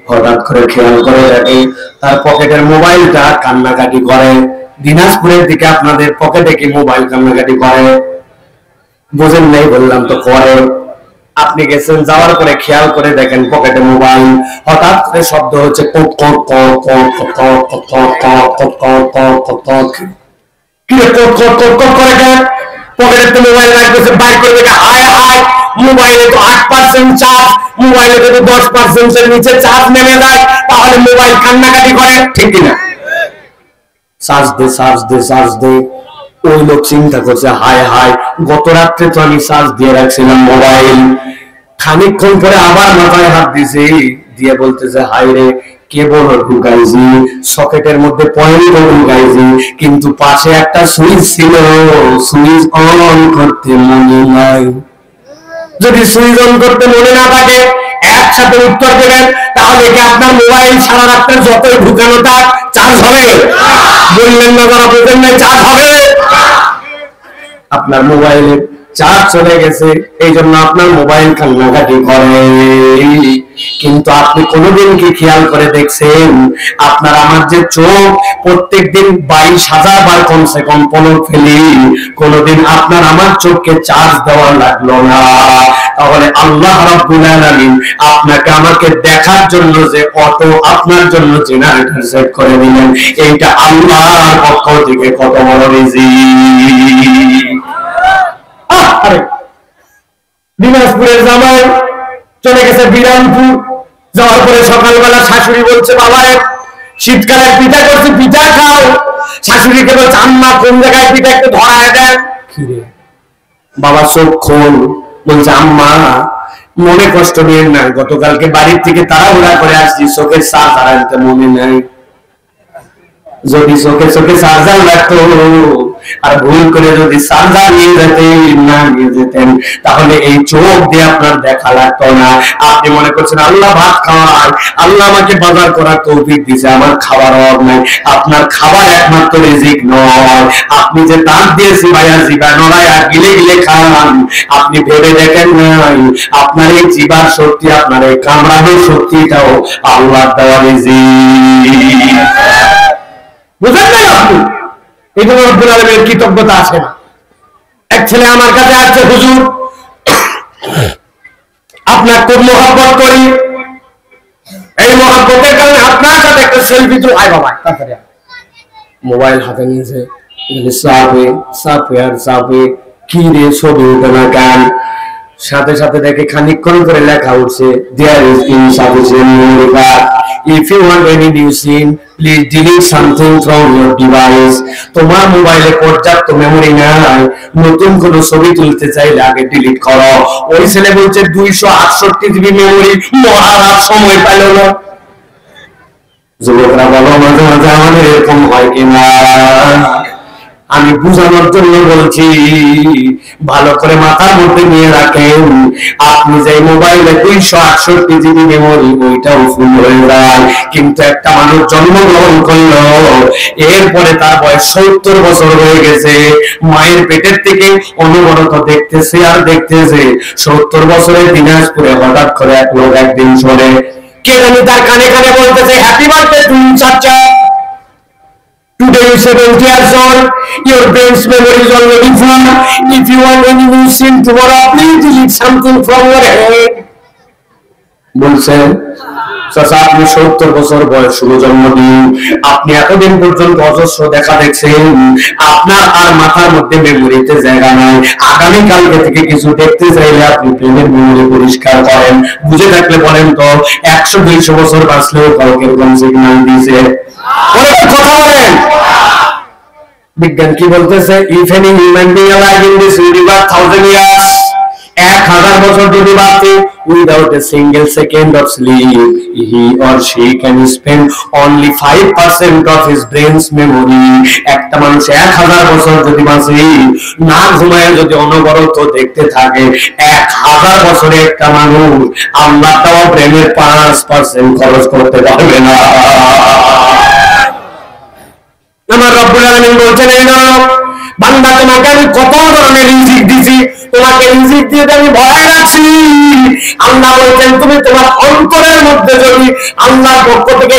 হঠাৎ করে খেয়াল করে দেখে তার পকেটের মোবাইলটা কান্নাকাটি করে। দিনাজপুরের দিকে আপনাদের পকেটে কি মোবাইল কান্নাকাটি করে? বোঝেন নাই? বললাম তো করে। আপনি গেছেন, যাওয়ার পরে খেয়াল করে দেখেন পকেটে মোবাইল, হঠাৎ করে শব্দ হচ্ছে কক কক কক কক কক কক কক কক। কি কক কক কক কক করে কেন? পকেটে মোবাইল রাখতেছে, বাইর করে দেখে হায় হায় মোবাইলে তো 8% চার্জ, মোবাইলে যদি 10% এর নিচে চার্জ নেমে যায় তাহলে মোবাইল কান্নাকাটি করে, ঠিক কিনা? চার্জ দে চার্জ দে চার্জ দে। ওই লোক চিন্তা করছে হায় হায় গত রাত্রে তো আমি চার্জ দিয়ে রাখছিলাম মোবাইল। খানিকক্ষণ পরে আবার মাথায় হাত দিছে, দিয়ে বলতেছে হায় রে কেবল ঢুকাইছি, সকেটের মধ্যে পয়েন্ট ঢুকাইছি, কিন্তু পাশে একটা সুইচ ছিল, সুইচ অন করতে মনে নাই। যদি সুইচ অন করতে মনে না থাকে একসাথে উত্তর দেবেন, তাহলে কি আপনার মোবাইল সারা রাত্রে যতই ঢুকানো থাক চার্জ হবে? বললেন না, যারা বোঝেন নাই, চার্জ হবে। আপনার মোবাইলে চার্জ চলে গেছে, এই জন্য আপনার মোবাইল কান্নাকাটি করে। কিন্তু আপনি কোনোদিন কি খেয়াল করে দেখছেন আপনার আমার যে চোখ প্রত্যেকদিন 22,000 বার কমসে কম পলক ফেলি, কোনোদিন আপনার আমার চোখকে চার্জ দেওয়া লাগলো না? তাহলে আল্লাহ রাব্বুল আলামিন আপনাকে আমাকে দেখার জন্য যে অটো আপনার জন্য জেনারেটর সেট করে দিলেন, এইটা আল্লাহর পক্ষ থেকে কত বড় রিজিক। দিনাজপুরের জামাই চলে গেছে বিরামপুর, যাওয়ার পরে সকালবেলা শাশুড়ি বলছে বাবা শীতকালে পিঠা করছি, পিঠা খাও। শাশুড়িকে বলছে আম্মা কোন জায়গায় পিঠা একটু ধরায় দেন। বাবা চোখ খোল, বলছে আম্মা মনে কষ্ট নিয়ে না, গতকালকে বাড়ির থেকে তাড়াহুড়া করে আসছি, চোখের চার্জার আনতে মনে নাই। যদি চোখে চোখে চার্জার রাখতো আর ভুল করে যদি চার্জার নিয়ে যেতেন তাহলে এই চোখ দিয়ে আপনার দেখা লাগতো না। আপনি মনে করছেন আল্লাহ ভাত খাওয়ায়, আল্লাহ আমাকে বাজার করার তৌফিক দিয়েছে, আমার খাবার অভাব নাই। আপনার খাবার একমাত্র রিজিক নয়, আপনি যে দাঁত দিয়েছি ভাইয়া জিবা নড়াইয়া গিলে গিলে খান, আপনি ভেবে দেখেন নাই আপনার এই জিবার শক্তি, আপনার এই কামড়ানোর শক্তিটাও আল্লাহ দেওয়া রিজিক। বুঝেন নাই আপনি? এই জন্য রব্বুল আলামিনের কৃতজ্ঞতা আছে না। এক ছেলে আমার কাছে আসছে, হুজুর আপনার খুব মহব্বত করি, এই মহব্বতের কারণে আপনার সাথে একটা সেলফি তো আয় বাবা। তাড়াতাড়ি মোবাইল হাতে নিয়েছে, সাপে সাপে আর সাপে কি রে ছবি উঠে না গান, সাথে সাথে দেখে খানিকক্ষণ করে লেখা উঠছে there is insufficient if you want any new scene, please delete something from your device. তোমার মোবাইলে পর্যাপ্ত মেমরি নাই, নতুন কোন ছবি তুলতে চাইলে আগে ডিলিট করো। ওই ছেলে বলছে 268 জিবি মেমরি, মহারাজ সময় পেল না। যুবকরা বলো মাঝে মাঝে আমাদের এরকম হয় কিনা? আমি বুঝানোর জন্য বলছি, ভালো করে মাথার মধ্যে নিয়ে রাখেন, আপনি যে মোবাইলে 268 জিবি মেমরি, ওইটাও ফুল হয়ে যায়। কিন্তু একটা মানুষ জন্মগ্রহণ করলো, এরপরে তার বয়স 70 বছর হয়ে গেছে, মায়ের পেটের থেকে অনবরত দেখতেছে আর দেখতেছে। 70 বছরের দিনাজপুরে হঠাৎ করে এক লোক একদিন শোনে, কে জানি তার কানে কানে বলতেছে, হ্যাপি বার্থডে টু ইউ চাচা, today you 70 years old, your brain's memory is already full. If you want any new scene tomorrow, please delete something from your head. বলছেন চাচা আপনি 70 বছর বয়স, শুভ জন্মদিন, আপনি এতদিন পর্যন্ত অজস্র দেখা দেখছেন, আপনার আর মাথার মধ্যে মেমোরিতে জায়গা নাই। আগামীকালকে থেকে কিছু দেখতে চাইলে আপনি ব্রেনের মেমোরি পরিষ্কার করেন। বুঝে থাকলে বলেন তো, 100-200 বছর বাঁচলেও কাউকে এরকম সিগন্যাল দিয়েছে? কথা বলেন। বিজ্ঞান কি বলতেছে? If any human being alive in this universe 1000 years, 1000 বছর যদি বাঁচে, without a single second of sleep, he or she can spend only 5% of his brain's memory. একটা মানুষ 1000 বছর যদি বাঁচে, না ঘুমায় যদি অনবরত দেখতে থাকে, 1000 বছরে একটা মানুষ আল্লাহ দেওয়া ব্রেনের 5% খরচ করতে পারবে না। আমার রব্বুল আলামিন বলছেন, এই নাও বান্দা, তোমাকে আমি কত ধরনের রিজিক দিছি, তোমাকে রিজিক দিয়ে আমি ভয় রাখছি। আল্লাহ বলছেন, তুমি তোমার অন্তরের মধ্যে যদি আল্লাহর পক্ষ থেকে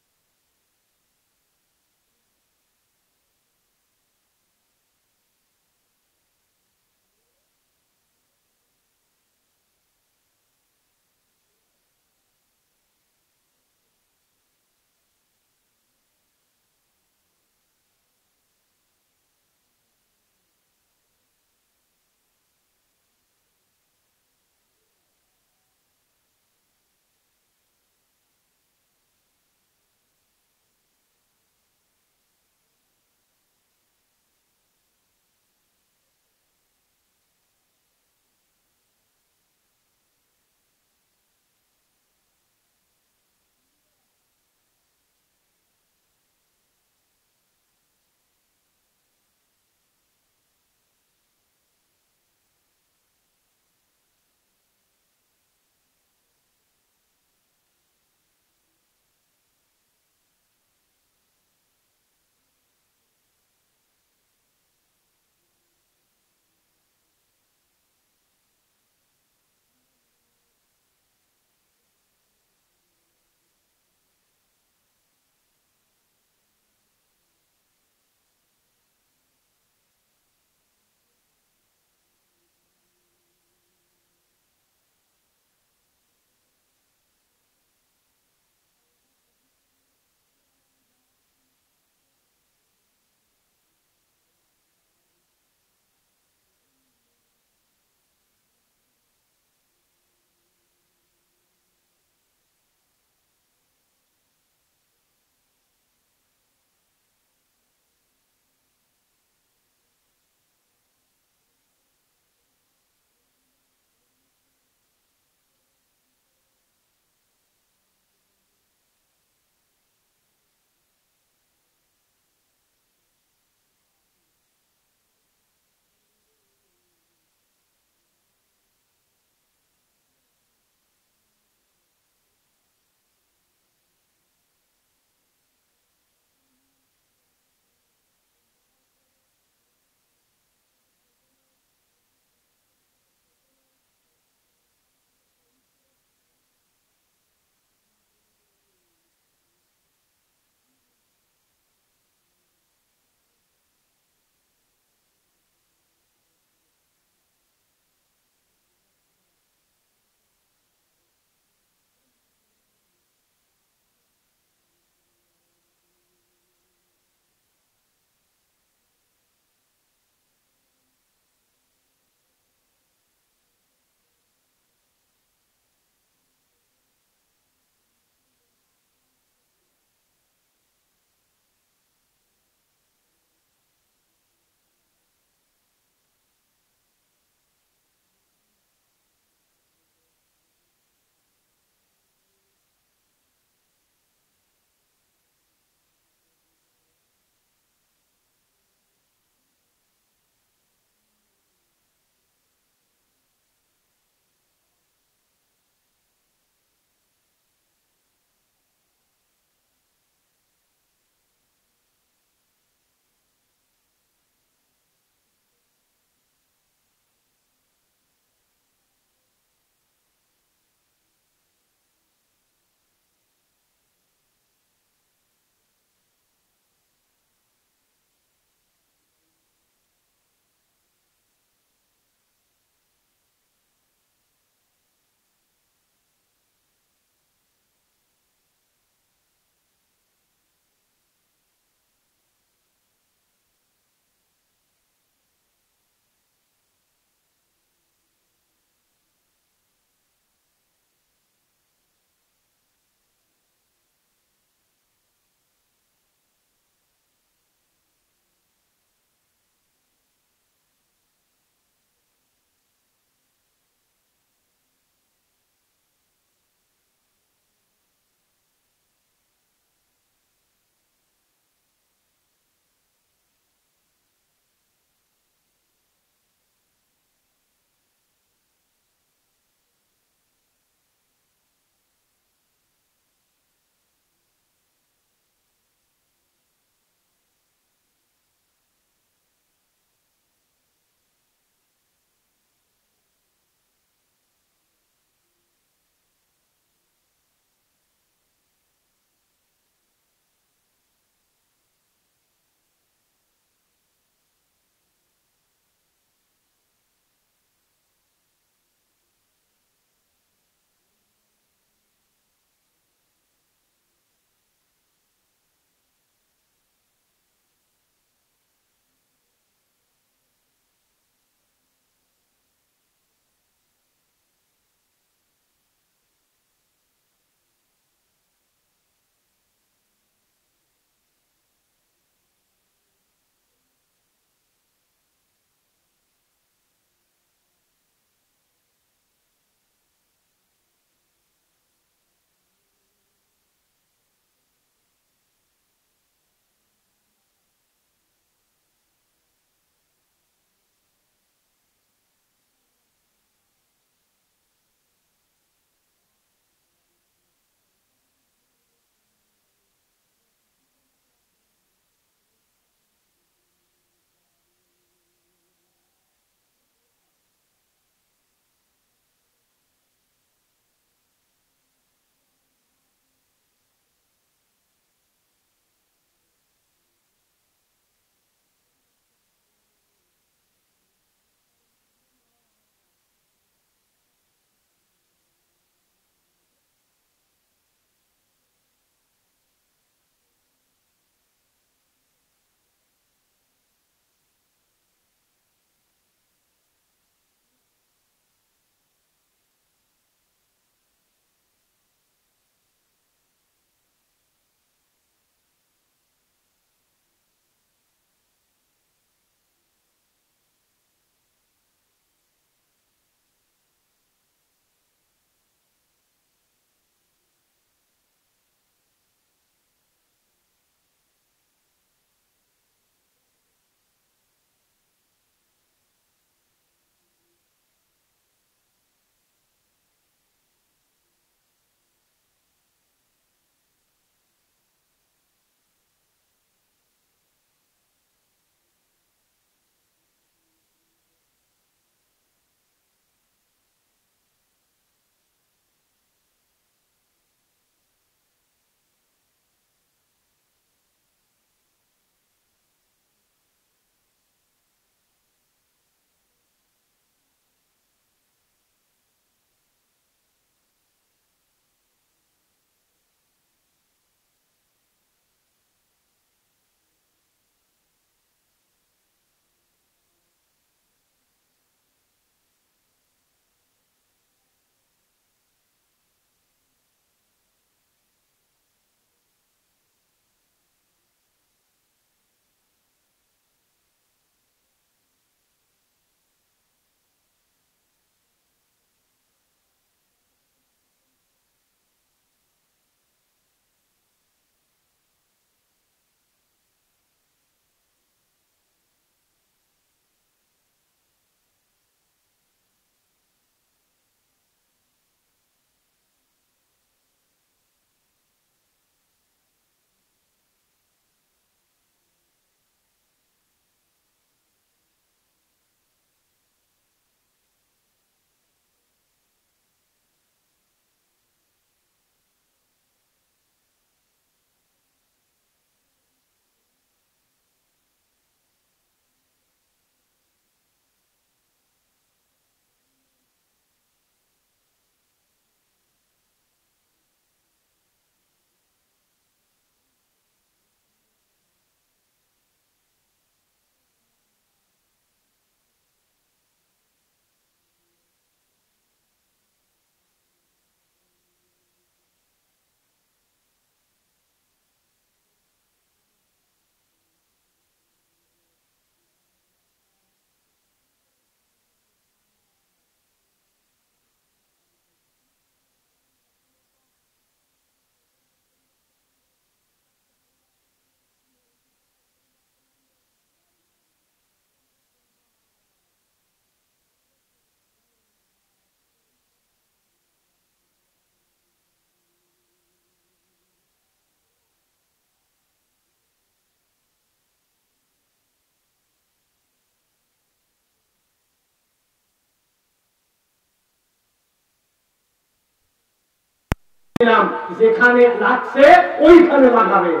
যেখানে লাগছে ওইখানে লাগাবেন।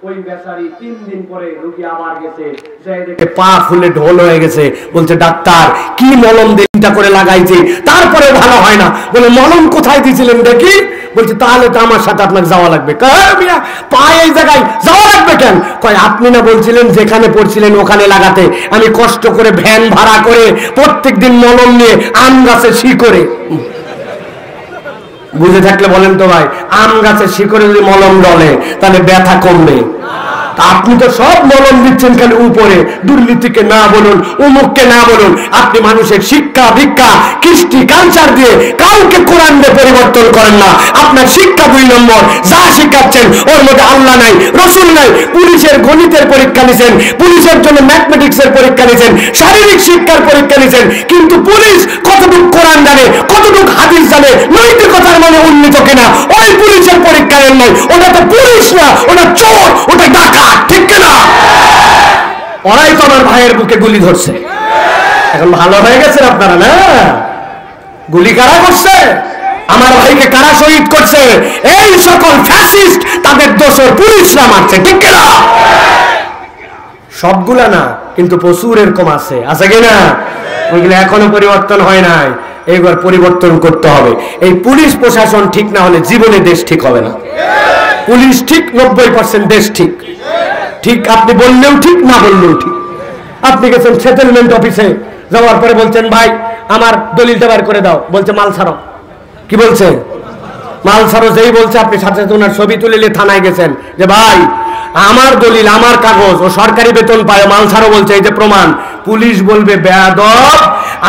ওই বেচারি 3 দিন পরে রোগী আবার গেছে, পা ফুলে ঢোল হয়ে গেছে। বলছে ডাক্তার কি মলম দিনটা করে লাগাইছি, তারপরে ভালো হয় না। বলে মলম কোথায় দিয়েছিলেন দেখি? বলছে তাহলে তো আমার সাথে আপনাকে যাওয়া লাগবে। পা এই জায়গায় যাওয়া লাগবে কেন? কয় আপনি না বলছিলেন যেখানে পড়ছিলেন ওখানে লাগাতে। আমি কষ্ট করে ভ্যান ভাড়া করে প্রত্যেকদিন মলম নিয়ে আম গাছের শিকড়ে, বুঝে থাকলে বলেন তো ভাই, আম গাছের শিকড়ে যদি মলম ডলে তাহলে ব্যথা কমবে? আপনি তো সব মলম দিচ্ছেন খালি উপরে। দুর্নীতিকে না বলুন, উমুককে না বলুন, আপনি মানুষের শিক্ষা ভিক্ষা কৃষ্টি কালচার দিয়ে কাউকে কোরআন দিয়ে পরিবর্তন করেন না। আপনার শিক্ষা 2 নম্বর, যা শিখাচ্ছেন ওর মধ্যে আল্লাহ নাই, রসুল নাই। পুলিশের গণিতের পরীক্ষা নিছেন, পুলিশের জন্য ম্যাথমেটিক্সের পরীক্ষা নিছেন, শারীরিক শিক্ষার পরীক্ষা নিছেন, কিন্তু পুলিশ কতটুকু কোরআন জানে, কতটুকু হাদিস জানে, নৈতিকতার মানে উন্নীত কিনা, ওই পুলিশের পরীক্ষা নেন নাই। ওটা তো পুলিশ না, ওটা চোর, ওটা ডাকাত, ঠিক কিনা? ওরাই তো আমার ভাইয়ের বুকে গুলি ধরছে। এখন ভালো হয়ে গেছেন আপনারা না? গুলি কারা করছে? আমার ভাইকে কারা শহীদ করছে? এই সকল ফ্যাসিস্ট, তাদের দোষর পুলিশরা মারছে, ঠিক কিনা? সবগুলা না, কিন্তু প্রচুর এরকম আছে, আছে কিনা? ওইগুলো এখনো পরিবর্তন হয় নাই, এইবার পরিবর্তন করতে হবে। এই পুলিশ প্রশাসন ঠিক না হলে জীবনে দেশ ঠিক হবে না। পুলিশ ঠিক, 90% দেশ ঠিক। ঠিক আপনি বললেও ঠিক, না বললেও ঠিক। আপনি গেছেন সেটেলমেন্ট অফিসে, যাওয়ার পরে বলছেন ভাই আমার দলিলটা বের করে দাও, বলছে মাল ছাড়ো। কি বলছে? মাল ছাড়ো। যেই বলছে আপনি সাথে সাথে ওনার ছবি তুলে নিয়ে থানায় গেছেন যে ভাই আমার দলিল, আমার কাগজ, ও সরকারি বেতন পায়, মাল ছাড়ো বলছে, এই যে প্রমাণ। পুলিশ বলবে বেয়াদব,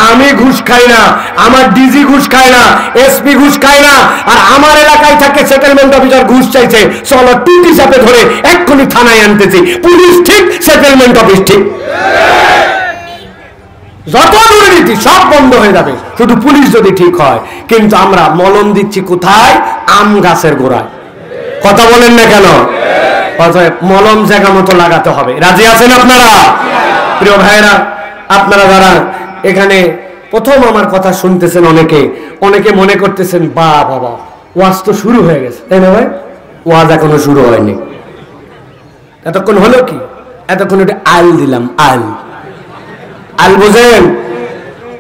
আমি ঘুষ খাই না, আমার ডিজি ঘুষ খায় না, এসপি ঘুষ খায় না, আর আমার এলাকায় থাকে সেটেলমেন্ট অফিসার ঘুষ চাইছে, চলো টুটি চাপে ধরে এক্ষুনি থানায় আনতেছি। পুলিশ ঠিক, সেটেলমেন্ট অফিস ঠিক। যত দুর্নীতি সব বন্ধ হয়ে যাবে শুধু পুলিশ যদি ঠিক হয়। কিন্তু আমরা মলম দিচ্ছি কোথায়? আম গাছের গোড়ায়। কথা বলেন না কেন? মলম জায়গা মতো লাগাতে হবে। রাজি আছেন আপনারা? প্রিয় ভাইরা, আপনারা যারা এখানে প্রথম আমার কথা শুনতেছেন, অনেকে মনে করতেছেন বা বাবা ওয়াজ তো শুরু হয়ে গেছে, তাই না ভাই? ওয়াজ এখনো শুরু হয়নি। এতক্ষণ হলো কি? এতক্ষণ একটু আল দিলাম। আল বোঝেন?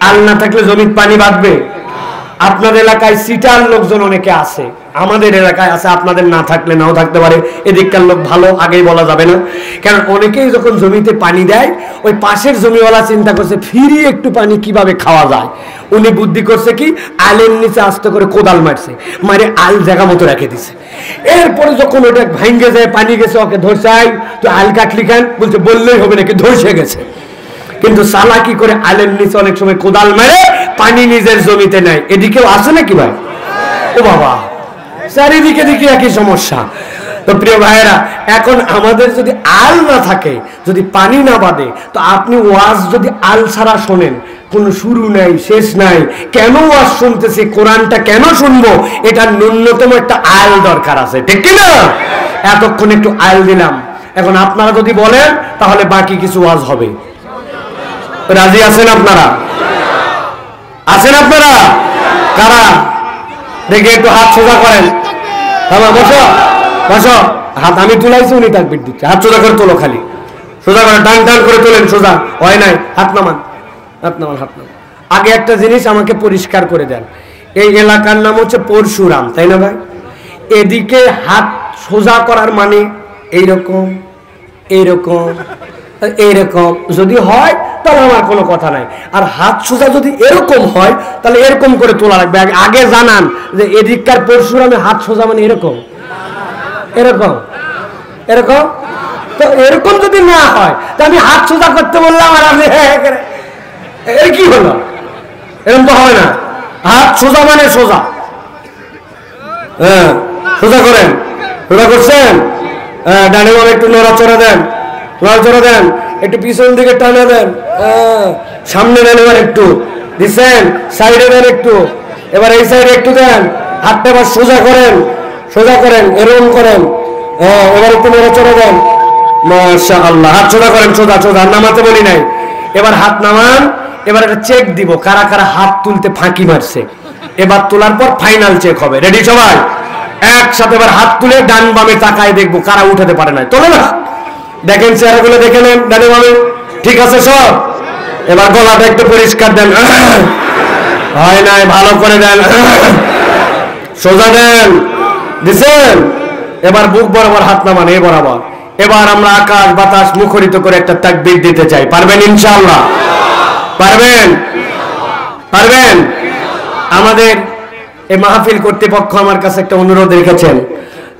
আল না থাকলে জমির পানি বাঁধবে? আপনাদের এলাকায় সিটার লোকজন অনেকে আছে, আমাদের এলাকায় আছে, আপনাদের না থাকলে নাও থাকতে পারে। এদিককার লোক ভালো, আগেই বলা যাবে না। কারণ অনেকেই যখন জমিতে পানি দেয়, ওই পাশের জমিওয়ালা চিন্তা করছে ফ্রি একটু পানি কিভাবে খাওয়া যায়। উনি বুদ্ধি করছে কি, আলের নিচে আস্তে করে কোদাল মারছে, মারে আল জায়গা মতো রেখে দিছে। এরপরে যখন ওটা ভাঙ্গে যায়, পানি গেছে, ওকে ধরছে, তো আল কাটলি কেন? বলছে বললেই হবে নাকি, ধরছে গেছে। কিন্তু চালাকি করে আলের নিচে অনেক সময় কোদাল মেরে পানি নিজের জমিতে নেয়। এদিকেও আছে নাকি ভাই? ও বাবা, চারিদিকে দিকে একই সমস্যা। তো প্রিয় ভাইয়েরা, এখন আমাদের যদি আল না থাকে, যদি পানি না বাঁধে, তো আপনি ওয়াজ যদি আল ছাড়া শোনেন, কোনো শুরু নাই শেষ নাই, কেন ওয়াজ শুনতেছি, কোরআনটা কেন শুনবো, এটা ন্যূনতম একটা আল দরকার আছে, ঠিক কিনা? এতক্ষণ একটু আল দিলাম, এখন আপনারা যদি বলেন তাহলে বাকি কিছু ওয়াজ হবে। রাজি আছেন আপনারা? আছেন আপনারা? কারা? দেখে একটু হাত সোজা করেন। বসো বসো, হাত আমি তুলাইছি, উনি তাকবীর দিচ্ছে। হাত সোজা করে তোলো, খালি সোজা করে টান টান করে তোলেন। সোজা হয় নাই, হাত নামান, হাত নামান, হাত নামান। আগে একটা জিনিস আমাকে পরিষ্কার করে দেন, এই এলাকার নাম হচ্ছে পরশুরাম, তাই না ভাই? এদিকে হাত সোজা করার মানে এইরকম এইরকম এইরকম যদি হয় তাহলে আমার কোনো কথা নাই। আর হাত সোজা যদি এরকম হয় তাহলে এরকম করে তোলা লাগবে। আগে জানান যে এদিককার পরশুরামে হাত সোজা মানে এরকম এরকম এরকম। তো এরকম যদি না হয় তা আমি হাত সোজা করতে বললাম, আর আপনি এর কি হলো? এরকম তো হয় না। হাত সোজা মানে সোজা। হ্যাঁ, সোজা করেন। সোজা করছেন? হ্যাঁ, ডানে বামে একটু নড়াচড়া দেন, নড়াচড়া দেন, একটু পিছন দিকে টানা দেন, সামনে দেন, এবার একটু দিচ্ছেন, সাইডে দেন একটু, এবার এই সাইডে একটু দেন, হাতটা এবার সোজা করেন, সোজা করেন, এরকম করেন, এবার একটু নড়াচড়া দেন। মাশাআল্লাহ, হাত সোজা করেন, সোজা সোজা, নামাতে বলি নাই। এবার হাত নামান। এবার একটা চেক দিব কারা কারা হাত তুলতে ফাঁকি মারছে। এবার তোলার পর ফাইনাল চেক হবে। রেডি সবাই? একসাথে এবার হাত তুলে ডান বামে তাকায় দেখবো কারা উঠাতে পারে না। তোলে না, দেখেন চেহারাগুলো দেখে নেন ডানে বামে, ঠিক আছে সব? এবার গলাটা একটু পরিষ্কার দেন, হয় নাই ভালো করে দেন, সোজা দেন, দিছেন? এবার বুক বরাবর হাত নামান, এ বরাবর। এবার আমরা আকাশ বাতাস মুখরিত করে একটা তাকবীর দিতে চাই। পারবেন ইনশাআল্লাহ? পারবেন? পারবেন? আমাদের এই মাহফিল কর্তৃপক্ষ আমার কাছে একটা অনুরোধ রেখেছেন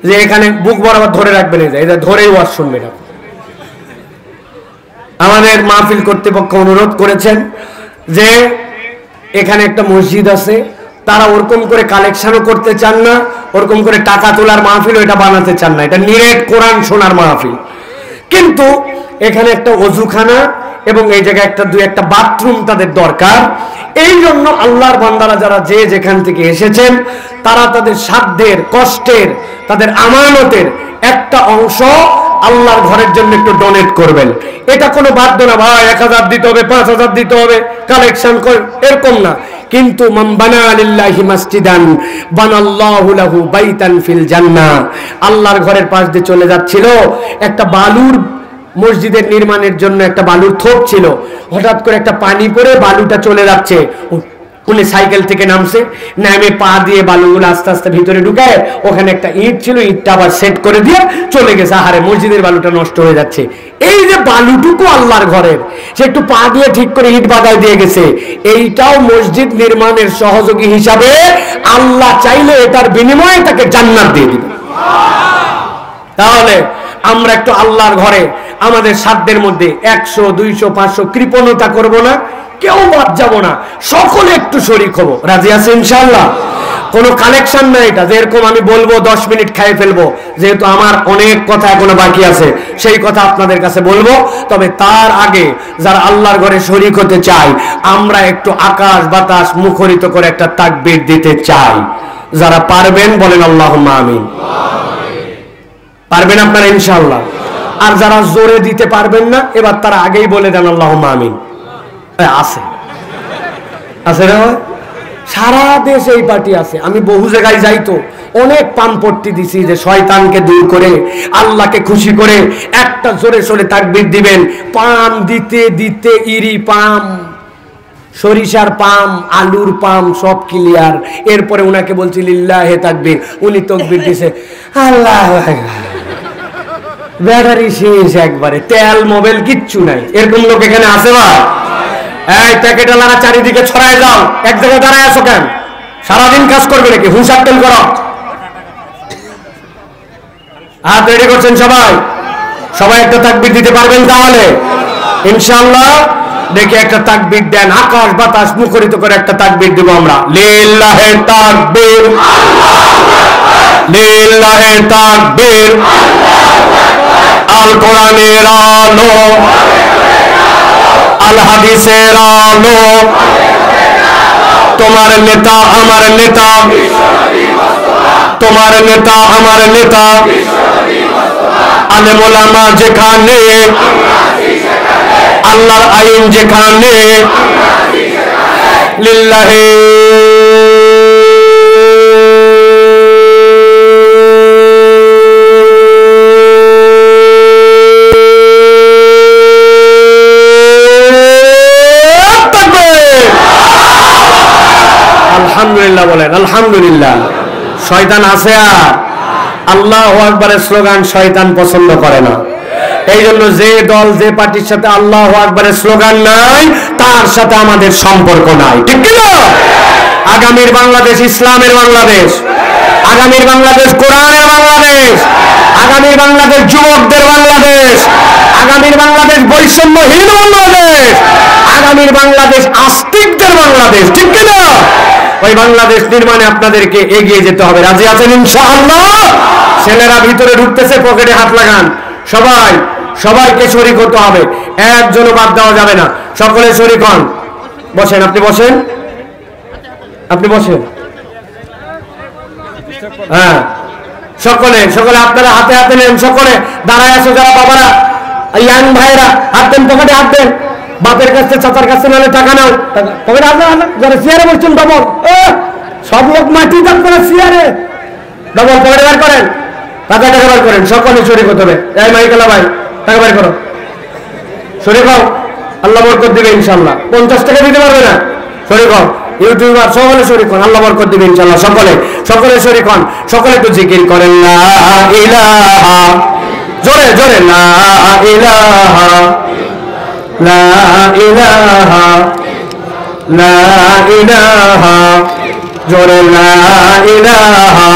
যে এখানে বুক বরাবর ধরে রাখবেন, এটা ধরেই ওয়াজ শুনবেন। আমাদের মাহফিল কর্তৃপক্ষ অনুরোধ করেছেন যে এখানে একটা মসজিদ আছে, তারা ওরকম করে কালেকশনও করতে চান না, ওরকম করে টাকা তোলার মাহফিল এটা বানাতে চান না, এটা নিরেট কোরআন শোনার মাহফিল। কিন্তু এখানে একটা ওযুখানা এবং এই জায়গায় একটা দুই একটা বাথরুম তাদের দরকার। এই জন্য আল্লাহর বান্দারা যারা যে যেখান থেকে এসেছেন তারা তাদের সাধ্যের, কষ্টের, তাদের আমানতের একটা অংশ আল্লাহর ঘরের জন্য একটু ডোনেট করবেন। এটা কোনো বাধ্য না, ভাই 1000 দিতে হবে, 5000 দিতে হবে, কালেকশন কর, এরকম না। কিন্তু মান বানা লিল্লাহি মাসজিদান বানাল্লাহু লাহু বাইতান ফিল জান্নাহ। আল্লাহর ঘরের পাশ দিয়ে চলে যাচ্ছিল একটা বালুর, মসজিদের নির্মাণের জন্য একটা বালুর থোপ ছিল, হঠাৎ করে একটা পানি পড়ে বালুটা চলে যাচ্ছে। উনি সাইকেল থেকে নামছে, নামে পা দিয়ে বালুগুলো আস্তে আস্তে ভিতরে ঢুকায়, ওখানে একটা ইট ছিল, ইটটা আবার সেট করে দিয়ে চলে গেছে। আহারে, মসজিদের বালুটা নষ্ট হয়ে যাচ্ছে। এই যে বালুটুকু আল্লাহর ঘরের, সে একটু পা দিয়ে ঠিক করে ইট বাগায় দিয়ে গেছে, এইটাও মসজিদ নির্মাণের সহযোগী হিসাবে আল্লাহ চাইলে এটার বিনিময়ে তাকে জান্নাত দিয়ে দিবে। তাহলে আমরা একটু আল্লাহর ঘরে আমাদের সাধ্যের মধ্যে 100, 200, 500 কৃপণতা করব না, কেউ বাদ যাব না, সকলে একটু শরীক হব। রাজি আছে ইনশাআল্লাহ? কোনো কালেকশন না এটা যে এরকম আমি বলবো 10 মিনিট খাইয়ে ফেলবো, যেহেতু আমার অনেক কথা এখনো বাকি আছে, সেই কথা আপনাদের কাছে বলবো। তবে তার আগে যারা আল্লাহর ঘরে শরীক হতে চাই, আমরা একটু আকাশ বাতাস মুখরিত করে একটা তাকবীর দিতে চাই। যারা পারবেন বলেন আল্লাহুম্মা আমিন। পারবেন আপনারা ইনশাআল্লাহ? আর যারা জোরে দিতে পারবেন না, এবার তারা আগেই বলে দেন আল্লাহুম্মা আমিন। আছে আছে না? সারা দেশ এই পার্টি আছে। আমি বহু জায়গায় যাই তো অনেক পানপট্টি দিছি যে শয়তানকে দূর করে আল্লাহকে খুশি করে একটা জোরে সোরে তাকবীর দিবেন। পাম দিতে দিতে ইরি পাম, সরিষার পাম, আলুর পাম সব ক্লিয়ার। এরপরে উনাকে বলছি লিল্লাহে তাকবীর, উনি তাকবীর দিছে আল্লাহ, ব্যাটারি শেষ একবারে, তেল মোবাইল কিচ্ছু নাই। এরকম লোক এখানে আছে? বা এই প্যাকেটালারা চারিদিকে ছড়ায় যাও, এক জায়গায় দাঁড়ায় আছো কেন? সারাদিন কাজ করবে নাকি? হুঁশার তেল করো। হাত রেডি করছেন সবাই? সবাই একটা তাকবীর দিতে পারবেন তাহলে ইনশাআল্লাহ? দেখে একটা তাকবীর দেন, আকাশ বাতাস মুখরিত করে একটা তাকবীর দিব আমরা। লিল্লাহে তাকবীর, লিল্লাহে তাকবীর, আল কোরআনের আলো, আল হাদিসের আলো, তোমার নেতা আমার নেতা, তোমার নেতা আমার নেতা, আলেম ওলামা যেখানে, আল্লাহর আইন যেখানে, লিল্লাহে আলহামদুলিল্লাহ বলেন আলহামদুলিল্লাহ। শয়তান আছে? আর আল্লাহু আকবারের স্লোগান শয়তান পছন্দ করে না। এই জন্য যে দল যে পার্টির সাথে আল্লাহু আকবারের স্লোগান নাই, তার সাথে আমাদের সম্পর্ক নাই, ঠিক কি না? আগামীর বাংলাদেশ ইসলামের বাংলাদেশ, আগামীর বাংলাদেশ কোরআনের বাংলাদেশ, আগামীর বাংলাদেশ যুবকদের বাংলাদেশ, আগামীর বাংলাদেশ বৈষম্যহীন বাংলাদেশ, আগামীর বাংলাদেশ আস্তিকদের বাংলাদেশ, ঠিক কি না? ওই বাংলাদেশ নির্মাণে আপনাদেরকে এগিয়ে যেতে হবে। রাজি আছেন ইনশাআল্লাহ? ছেলেরা ভিতরে ঢুকতেছে, পকেটে হাত লাগান। সবাই, সবাইকে শরীক হতে হবে, একজনও বাদ দেওয়া যাবে না। সকলে শরীক হন। বসেন, আপনি বসেন, আপনি বসেন। হ্যাঁ, সকলে সকলে আপনারা হাতে হাতে নেন। সকলে দাঁড়ায় আসো, যারা বাবারা, ইয়াং ভাইরা হাত দেন, পকেটে হাত দেন। বাপের কাছে, চাচার কাছে নাহলে টাকা নাও, পকেটে হাত দেন। যারা চেয়ারে বসছেন বাবা, সব লোক মাটি দান করে চেয়ারে, ডবল পকেটে বের করেন, টাকা বের করেন, সকলে শরীক হতে হবে। এই মাইকেলা ভাই টাকা বের করো, শরীক হও, আল্লাহ বরকত দিবে ইনশাআল্লাহ। 50 টাকা দিতে পারবে না, শরীক হও। ইউটিউবার সকলে শরীক হন, আল্লাহ বরকত দিবে ইনশাআল্লাহ। সকলে শরীক হন, সকলে একটু জিকির করেন লা ইলাহা, জোরে জোরে লা ইলাহা, লা ইলাহা, লা ইলাহা, জোরে লা ইলাহা।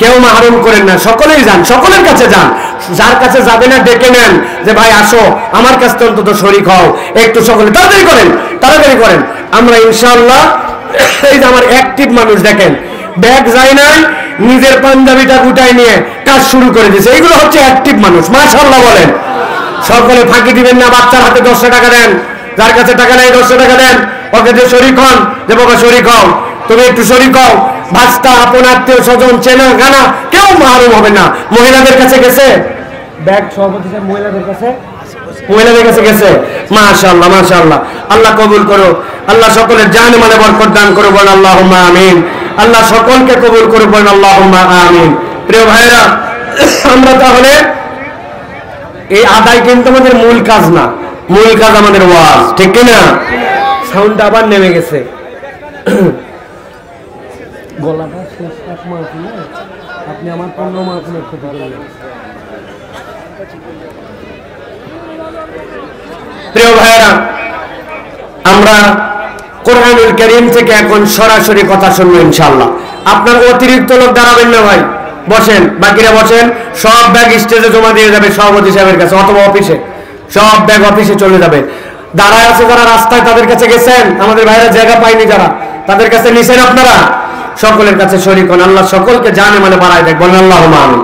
কেউ মাহরুম করেন না, সকলেই যান, সকলের কাছে যান। যার কাছে যাবে না ডেকে নেন যে ভাই আসো আমার কাছে অন্তত শরীক হও, একটু সকলে তাড়াতাড়ি করেন। আমরা ইনশাআল্লাহ, এই যে আমার অ্যাক্টিভ মানুষ দেখেন, ব্যাগ যায় নাই, নিজের পাঞ্জাবিটা গুটাই নিয়ে কাজ শুরু করে দিয়েছে, এইগুলো হচ্ছে অ্যাক্টিভ মানুষ। মাশাআল্লাহ বলেন। সকলে ফাঁকি দিবেন না, বাচ্চার হাতে 10 টাকা দেন, যার কাছে টাকা নেই 10 টাকা দেন, ওকে যে শরীক হন, যে বাবা শরীক হও, তুমি একটু শরীক হও। ভাস্তা, আপন আত্মীয় স্বজন, চেনা গানা, কেউ মাহরুম হবে না। মহিলাদের কাছে গেছে ব্যাগ, সভাপতি সাহেব মহিলাদের কাছে গেছে। মাশাআল্লাহ মাশাআল্লাহ, আল্লাহ কবুল করো, আল্লাহ সকলের জানে মানে বরকত দান করো, বলেন আল্লাহুম্মা আমিন। আল্লাহ সকলকে কবুল করো, বলেন আল্লাহুম্মা আমিন। প্রিয় ভাইরা, আমরা তাহলে এই আদায় কিন্তু আমাদের মূল কাজ না, মূল কাজ আমাদের ওয়াজ, ঠিক কিনা? সাউন্ডটা আবার নেমে গেছে, গলাটা শেষ এক মাস, আপনি আমার 15 মাস লিখতে পারবেন। প্রিয় ভাইরা, আমরা কোরআনুল কারীম থেকে এখন সরাসরি কথা শুনবো ইনশাআল্লাহ। আপনার অতিরিক্ত লোক দাঁড়াবেন না ভাই, বসেন, বাকিরা বসেন। সব ব্যাগ স্টেজে জমা দিয়ে যাবে সভাপতি সাহেবের কাছে অথবা অফিসে, সব ব্যাগ অফিসে চলে যাবে। দাঁড়ায় আছে যারা রাস্তায়, তাদের কাছে গেছেন, আমাদের ভাইরা জায়গা পায়নি যারা, তাদের কাছে নিছেন আপনারা, সকলের কাছে শরীক হন। আল্লাহ সকলকে জানে মানে বাড়ায় দেখ, বলেন আল্লাহুম্মা আমিন।